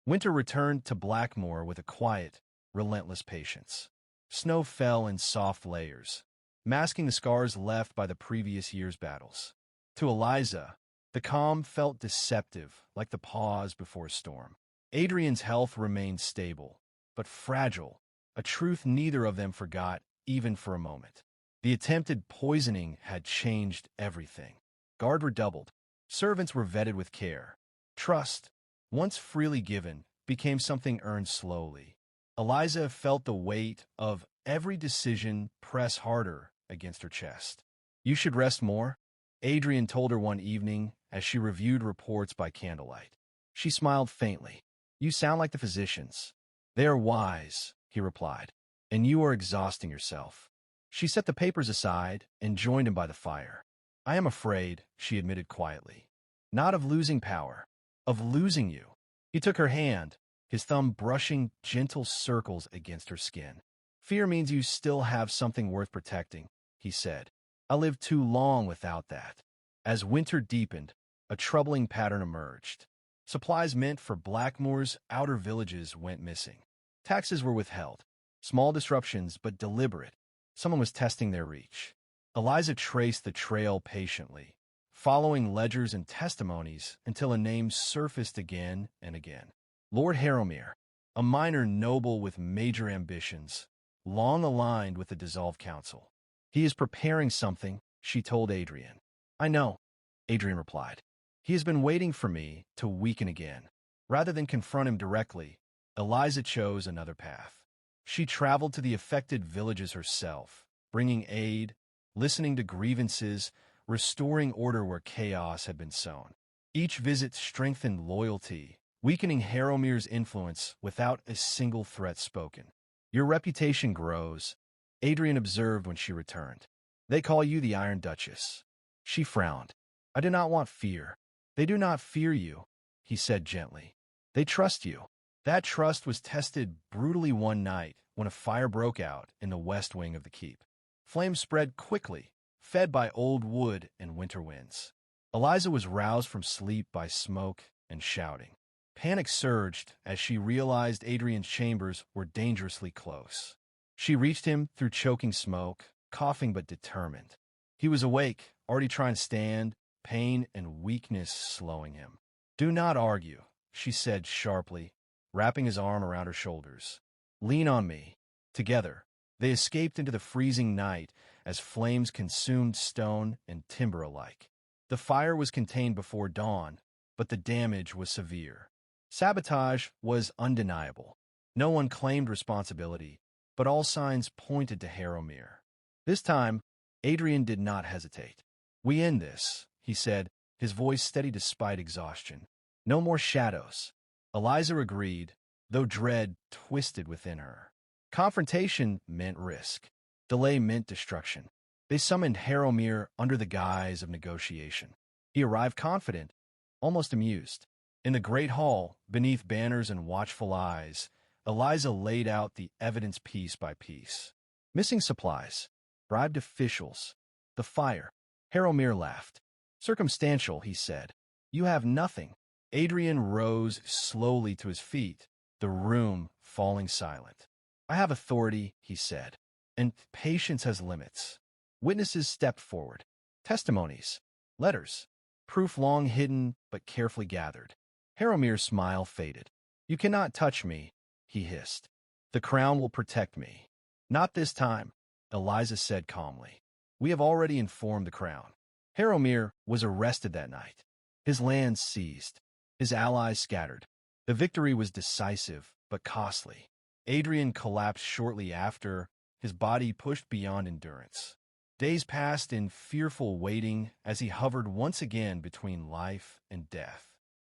[SPEAKER 1] Winter returned to Blackmore with a quiet, relentless patience. Snow fell in soft layers, masking the scars left by the previous year's battles. To Eliza, the calm felt deceptive, like the pause before a storm. Adrian's health remained stable, but fragile, a truth neither of them forgot, even for a moment. The attempted poisoning had changed everything. Guard redoubled. Servants were vetted with care. Trust, once freely given, became something earned slowly. Eliza felt the weight of every decision press harder against her chest. "You should rest more," Adrian told her one evening as she reviewed reports by candlelight. She smiled faintly. "You sound like the physicians." "They are wise," he replied, "and you are exhausting yourself." She set the papers aside and joined him by the fire. "I am afraid," she admitted quietly. "Not of losing power, of losing you." He took her hand, his thumb brushing gentle circles against her skin. "Fear means you still have something worth protecting," he said. "I lived too long without that." As winter deepened, a troubling pattern emerged. Supplies meant for Blackmore's outer villages went missing. Taxes were withheld. Small disruptions, but deliberate. Someone was testing their reach. Eliza traced the trail patiently, following ledgers and testimonies until a name surfaced again and again. Lord Harrowmere, a minor noble with major ambitions, long aligned with the dissolved council. "He is preparing something," she told Adrian. "I know," Adrian replied. "He has been waiting for me to weaken again." Rather than confront him directly, Eliza chose another path. She traveled to the affected villages herself, bringing aid, listening to grievances, restoring order where chaos had been sown. Each visit strengthened loyalty, weakening Harrowmere's influence without a single threat spoken. "Your reputation grows," Adrian observed when she returned. "They call you the Iron Duchess." She frowned. "I do not want fear." "They do not fear you," he said gently. "They trust you." That trust was tested brutally one night when a fire broke out in the west wing of the keep. Flames spread quickly, fed by old wood and winter winds. Eliza was roused from sleep by smoke and shouting. Panic surged as she realized Adrian's chambers were dangerously close. She reached him through choking smoke, coughing but determined. He was awake, already trying to stand, pain and weakness slowing him. "Do not argue," she said sharply, wrapping his arm around her shoulders. "Lean on me." Together, they escaped into the freezing night as flames consumed stone and timber alike. The fire was contained before dawn, but the damage was severe. Sabotage was undeniable. No one claimed responsibility, but all signs pointed to Harrowmere. This time, Adrian did not hesitate. "We end this," he said, his voice steady despite exhaustion. "No more shadows." Eliza agreed, though dread twisted within her. Confrontation meant risk. Delay meant destruction. They summoned Harrowmere under the guise of negotiation. He arrived confident, almost amused. In the great hall, beneath banners and watchful eyes, Eliza laid out the evidence piece by piece. Missing supplies, bribed officials, the fire. Harrowmere laughed. "Circumstantial," he said. "You have nothing." Adrian rose slowly to his feet, the room falling silent. "I have authority," he said, "and patience has limits." Witnesses stepped forward. Testimonies, letters, proof long hidden but carefully gathered. Harrowmere's smile faded. "You cannot touch me," he hissed. "The crown will protect me." "Not this time," Eliza said calmly. "We have already informed the crown." Haromir was arrested that night. His lands seized. His allies scattered. The victory was decisive, but costly. Adrian collapsed shortly after, his body pushed beyond endurance. Days passed in fearful waiting as he hovered once again between life and death.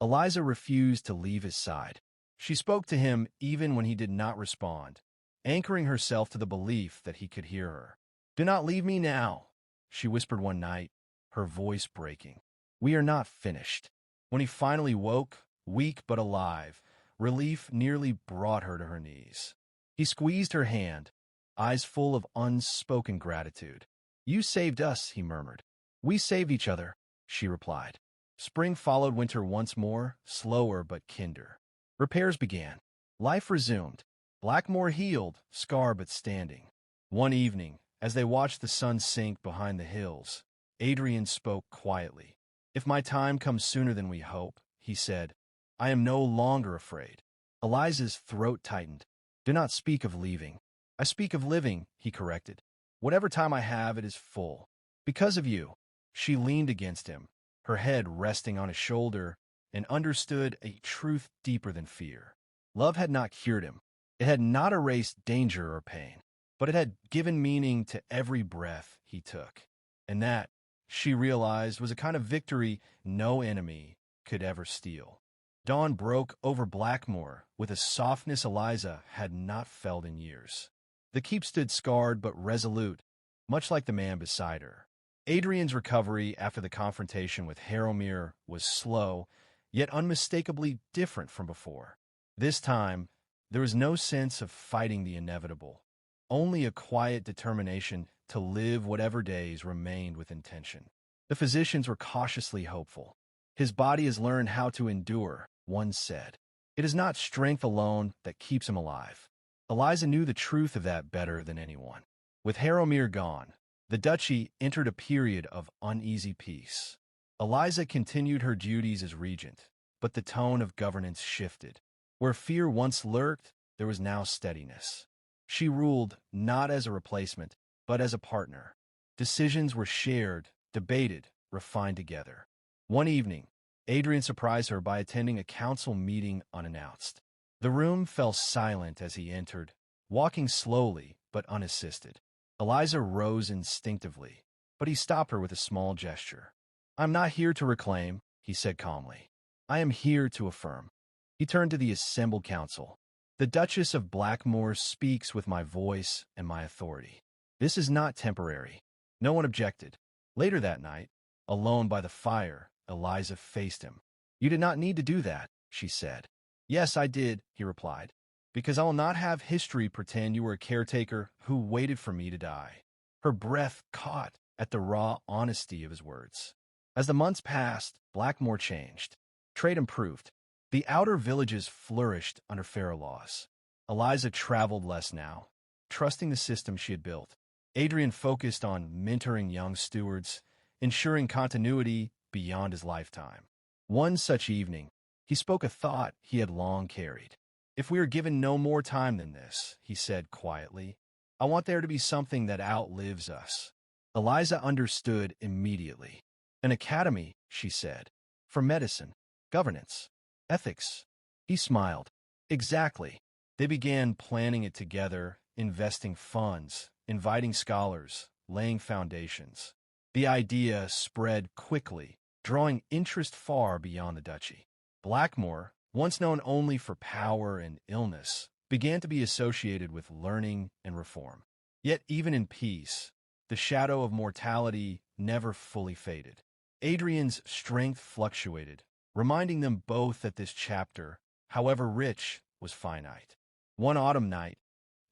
[SPEAKER 1] Eliza refused to leave his side. She spoke to him even when he did not respond, anchoring herself to the belief that he could hear her. "Do not leave me now," she whispered one night, her voice breaking. "We are not finished." When he finally woke, weak but alive, relief nearly brought her to her knees. He squeezed her hand, eyes full of unspoken gratitude. "You saved us," he murmured. "We saved each other," she replied. Spring followed winter once more, slower but kinder. Repairs began. Life resumed. Blackmore healed, scarred but standing. One evening, as they watched the sun sink behind the hills, Adrian spoke quietly. "If my time comes sooner than we hope," he said, "I am no longer afraid." Eliza's throat tightened. "Do not speak of leaving." "I speak of living," he corrected. "Whatever time I have, it is full. Because of you." She leaned against him, her head resting on his shoulder, and understood a truth deeper than fear. Love had not cured him. It had not erased danger or pain, but it had given meaning to every breath he took. And that, she realized, was a kind of victory no enemy could ever steal. Dawn broke over Blackmore with a softness Eliza had not felt in years. The keep stood scarred but resolute, much like the man beside her. Adrian's recovery after the confrontation with Haromir was slow, yet unmistakably different from before. This time, there was no sense of fighting the inevitable, only a quiet determination to live whatever days remained with intention. The physicians were cautiously hopeful. "His body has learned how to endure," one said. "It is not strength alone that keeps him alive." Eliza knew the truth of that better than anyone. With Haromir gone, the duchy entered a period of uneasy peace. Eliza continued her duties as regent, but the tone of governance shifted. Where fear once lurked, there was now steadiness. She ruled not as a replacement, but as a partner. Decisions were shared, debated, refined together. One evening, Adrian surprised her by attending a council meeting unannounced. The room fell silent as he entered, walking slowly but unassisted. Eliza rose instinctively, but he stopped her with a small gesture. "I'm not here to reclaim," he said calmly. "I am here to affirm." He turned to the assembled council. "The Duchess of Blackmore speaks with my voice and my authority. This is not temporary." No one objected. Later that night, alone by the fire, Eliza faced him. "You did not need to do that," she said. "Yes, I did," he replied, "because I will not have history pretend you were a caretaker who waited for me to die." Her breath caught at the raw honesty of his words. As the months passed, Blackmore changed. Trade improved. The outer villages flourished under fairer laws. Eliza traveled less now, trusting the system she had built. Adrian focused on mentoring young stewards, ensuring continuity beyond his lifetime. One such evening, he spoke a thought he had long carried. "If we are given no more time than this," he said quietly, "I want there to be something that outlives us." Eliza understood immediately. "An academy," she said, "for medicine, governance, ethics." He smiled. "Exactly." They began planning it together, investing funds, inviting scholars, laying foundations. The idea spread quickly, drawing interest far beyond the duchy. Blackmore, once known only for power and illness, began to be associated with learning and reform. Yet even in peace, the shadow of mortality never fully faded. Adrian's strength fluctuated, reminding them both that this chapter, however rich, was finite. One autumn night,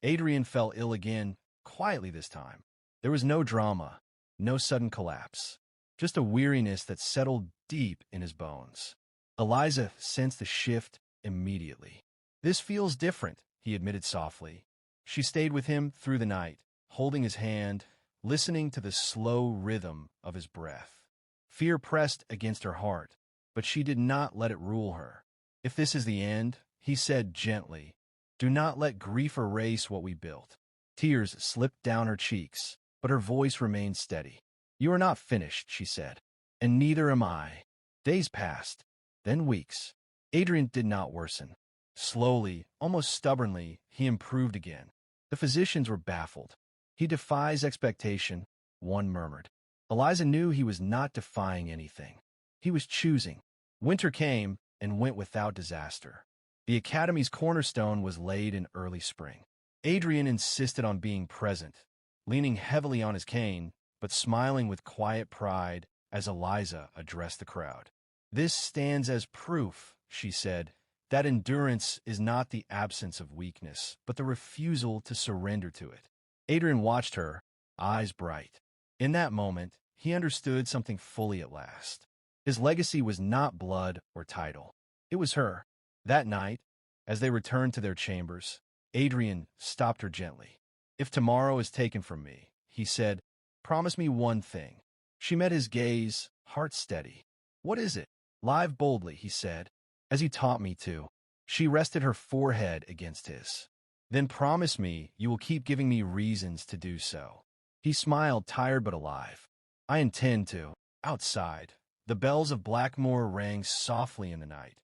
[SPEAKER 1] Adrian fell ill again, quietly this time. There was no drama, no sudden collapse, just a weariness that settled deep in his bones. Eliza sensed the shift immediately. "This feels different," he admitted softly. She stayed with him through the night, holding his hand, listening to the slow rhythm of his breath. Fear pressed against her heart, but she did not let it rule her. "If this is the end," he said gently, Do not let grief erase what we built. Tears slipped down her cheeks, but her voice remained steady. You are not finished, she said, and neither am I. Days passed, then weeks. Adrian did not worsen. Slowly, almost stubbornly, he improved again. The physicians were baffled. He defies expectation, one murmured. Eliza knew he was not defying anything. He was choosing. Winter came and went without disaster. The academy's cornerstone was laid in early spring. Adrian insisted on being present, leaning heavily on his cane, but smiling with quiet pride as Eliza addressed the crowd. This stands as proof, she said, that endurance is not the absence of weakness, but the refusal to surrender to it. Adrian watched her, eyes bright. In that moment, he understood something fully at last. His legacy was not blood or title. It was her. That night, as they returned to their chambers, Adrian stopped her gently. If tomorrow is taken from me, he said, promise me one thing. She met his gaze, heart steady. What is it? Live boldly, he said, as you taught me to. She rested her forehead against his. Then promise me you will keep giving me reasons to do so. He smiled, tired but alive. I intend to. Outside, the bells of Blackmore rang softly in the night,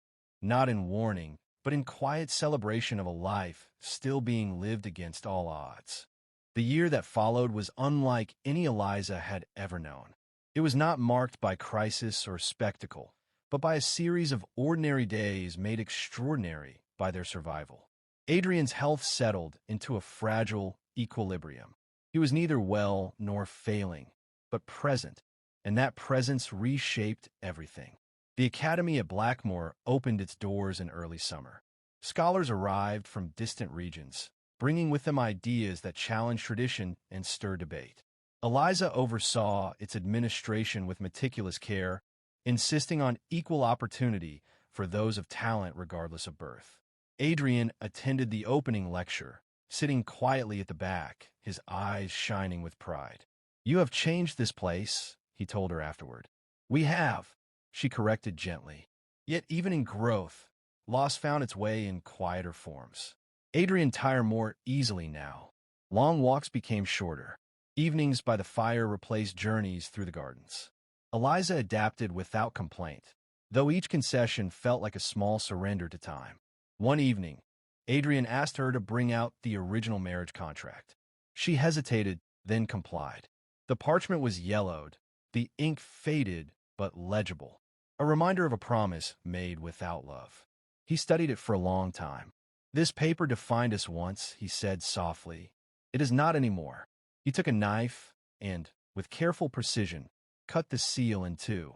[SPEAKER 1] not in warning, but in quiet celebration of a life still being lived against all odds. The year that followed was unlike any Eliza had ever known. It was not marked by crisis or spectacle, but by a series of ordinary days made extraordinary by their survival. Adrian's health settled into a fragile equilibrium. He was neither well nor failing, but present, and that presence reshaped everything. The academy at Blackmore opened its doors in early summer. Scholars arrived from distant regions, bringing with them ideas that challenged tradition and stirred debate. Eliza oversaw its administration with meticulous care, insisting on equal opportunity for those of talent regardless of birth. Adrian attended the opening lecture, sitting quietly at the back, his eyes shining with pride. You have changed this place, he told her afterward. We have, she corrected gently. Yet even in growth, loss found its way in quieter forms. Adrian tired more easily now. Long walks became shorter. Evenings by the fire replaced journeys through the gardens. Eliza adapted without complaint, though each concession felt like a small surrender to time. One evening, Adrian asked her to bring out the original marriage contract. She hesitated, then complied. The parchment was yellowed, the ink faded but legible, a reminder of a promise made without love. He studied it for a long time. This paper defined us once, he said softly. It is not anymore. He took a knife and, with careful precision, cut the seal in two.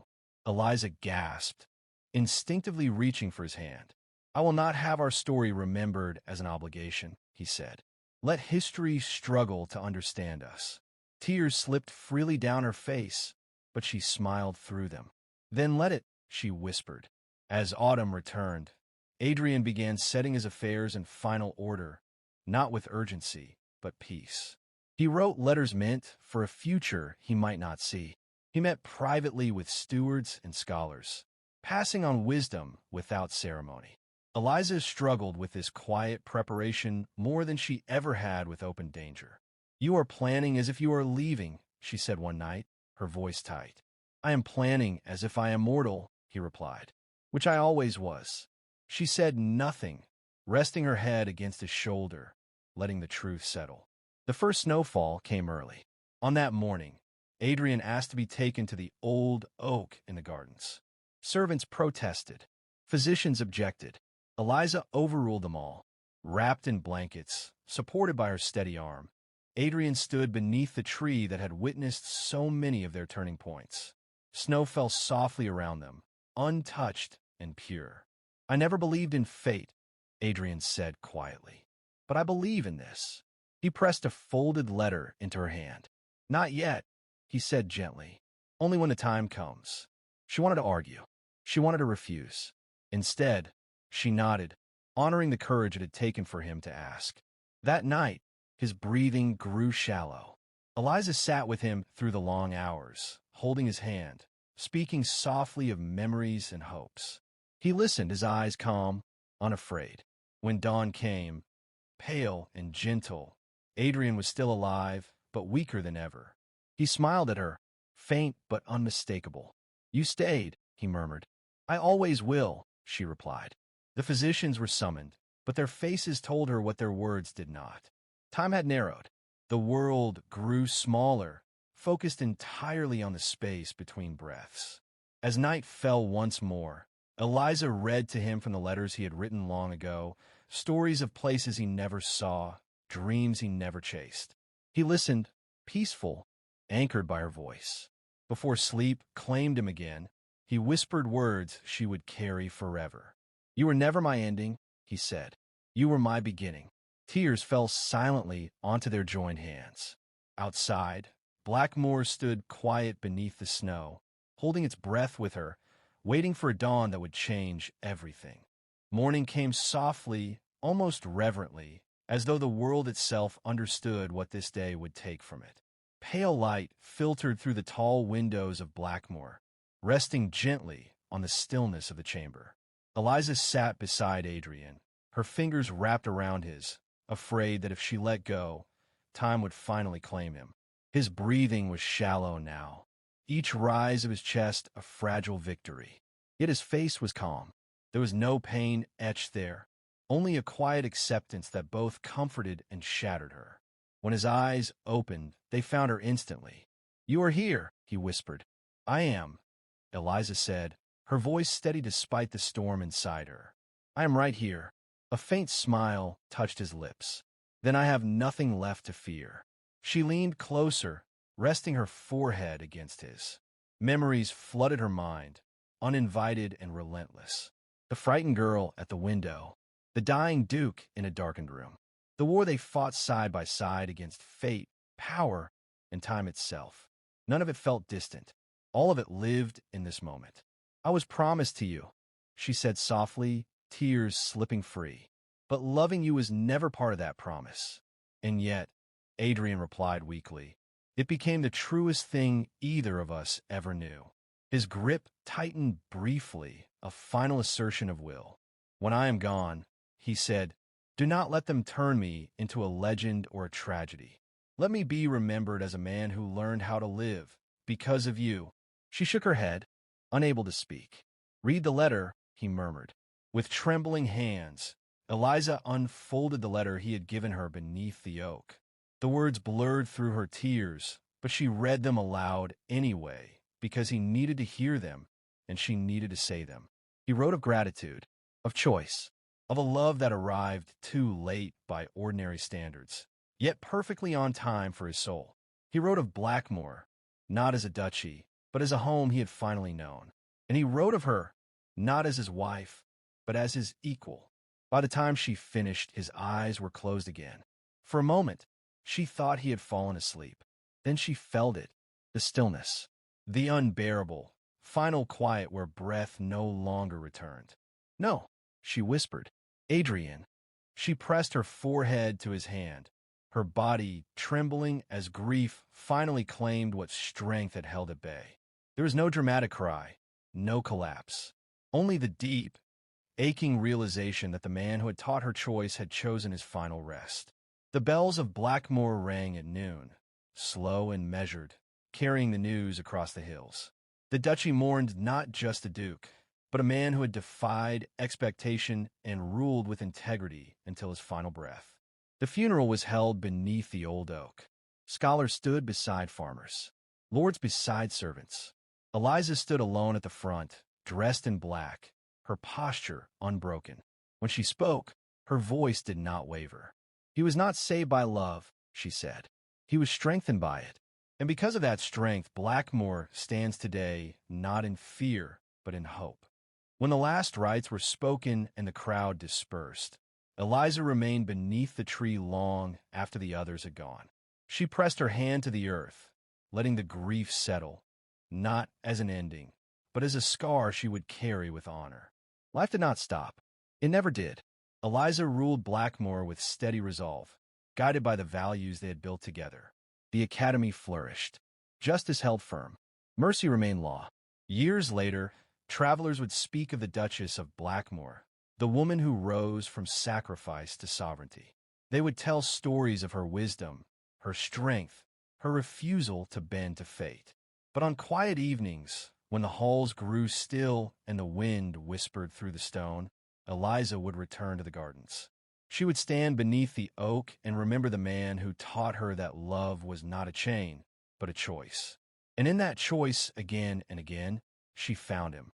[SPEAKER 1] Eliza gasped, instinctively reaching for his hand. I will not have our story remembered as an obligation, he said. Let history struggle to understand us. Tears slipped freely down her face, but she smiled through them. Then let it, she whispered. As autumn returned, Adrian began setting his affairs in final order, not with urgency, but peace. He wrote letters meant for a future he might not see. He met privately with stewards and scholars, passing on wisdom without ceremony. Eliza struggled with this quiet preparation more than she ever had with open danger. You are planning as if you are leaving, she said one night, her voice tight. I am planning as if I am mortal, he replied, which I always was. She said nothing, resting her head against his shoulder, letting the truth settle. The first snowfall came early. On that morning, Adrian asked to be taken to the old oak in the gardens. Servants protested. Physicians objected. Eliza overruled them all. Wrapped in blankets, supported by her steady arm, Adrian stood beneath the tree that had witnessed so many of their turning points. Snow fell softly around them, untouched and pure. I never believed in fate, Adrian said quietly. But I believe in this. He pressed a folded letter into her hand. Not yet, he said gently. Only when the time comes. She wanted to argue. She wanted to refuse. Instead, she nodded, honoring the courage it had taken for him to ask. That night, his breathing grew shallow. Eliza sat with him through the long hours, holding his hand, speaking softly of memories and hopes. He listened, his eyes calm, unafraid. When dawn came, pale and gentle. Adrian was still alive, but weaker than ever. He smiled at her, faint but unmistakable. "You stayed," he murmured. "I always will," she replied. The physicians were summoned, but their faces told her what their words did not. Time had narrowed. The world grew smaller, focused entirely on the space between breaths. As night fell once more, Eliza read to him from the letters he had written long ago, stories of places he never saw, dreams he never chased. He listened, peaceful, anchored by her voice. Before sleep claimed him again, he whispered words she would carry forever. "You were never my ending," he said. "You were my beginning." Tears fell silently onto their joined hands. Outside, Blackmore stood quiet beneath the snow, holding its breath with her, waiting for a dawn that would change everything. Morning came softly, almost reverently, as though the world itself understood what this day would take from it. Pale light filtered through the tall windows of Blackmore, resting gently on the stillness of the chamber. Eliza sat beside Adrian, her fingers wrapped around his, afraid that if she let go, time would finally claim him. His breathing was shallow now, each rise of his chest a fragile victory. Yet his face was calm. There was no pain etched there, only a quiet acceptance that both comforted and shattered her. When his eyes opened, they found her instantly. "You are here," he whispered. "I am," Eliza said, her voice steady despite the storm inside her. "I am right here." A faint smile touched his lips. "Then I have nothing left to fear." She leaned closer, resting her forehead against his. Memories flooded her mind, uninvited and relentless. The frightened girl at the window, the dying Duke in a darkened room, the war they fought side by side against fate, power, and time itself. None of it felt distant. All of it lived in this moment. "I was promised to you," she said softly, tears slipping free. "But loving you was never part of that promise." "And yet," Adrian replied weakly, "it became the truest thing either of us ever knew." His grip tightened briefly, a final assertion of will. "When I am gone," he said, "do not let them turn me into a legend or a tragedy. Let me be remembered as a man who learned how to live, because of you." She shook her head, unable to speak. "Read the letter," he murmured. With trembling hands, Eliza unfolded the letter he had given her beneath the oak. The words blurred through her tears, but she read them aloud anyway, because he needed to hear them, and she needed to say them. He wrote of gratitude, of choice, of a love that arrived too late by ordinary standards, yet perfectly on time for his soul. He wrote of Blackmore, not as a duchy, but as a home he had finally known. And he wrote of her, not as his wife, but as his equal. By the time she finished, his eyes were closed again. For a moment, she thought he had fallen asleep. Then she felt it, the stillness, the unbearable, final quiet where breath no longer returned. "No," she whispered. "Adrian." She pressed her forehead to his hand, her body trembling as grief finally claimed what strength had held at bay. There was no dramatic cry, no collapse, only the deep, aching realization that the man who had taught her choice had chosen his final rest. The bells of Blackmore rang at noon, slow and measured, carrying the news across the hills. The duchy mourned not just the Duke, but a man who had defied expectation and ruled with integrity until his final breath. The funeral was held beneath the old oak. Scholars stood beside farmers, lords beside servants. Eliza stood alone at the front, dressed in black, her posture unbroken. When she spoke, her voice did not waver. "He was not saved by love," she said. "He was strengthened by it. And because of that strength, Blackmore stands today not in fear, but in hope." When the last rites were spoken and the crowd dispersed, Eliza remained beneath the tree long after the others had gone. She pressed her hand to the earth, letting the grief settle, not as an ending, but as a scar she would carry with honor. Life did not stop. It never did. Eliza ruled Blackmore with steady resolve, guided by the values they had built together. The academy flourished. Justice held firm. Mercy remained law. Years later, travelers would speak of the Duchess of Blackmore, the woman who rose from sacrifice to sovereignty. They would tell stories of her wisdom, her strength, her refusal to bend to fate. But on quiet evenings, when the halls grew still and the wind whispered through the stone, Eliza would return to the gardens. She would stand beneath the oak and remember the man who taught her that love was not a chain, but a choice. And in that choice, again and again, she found him.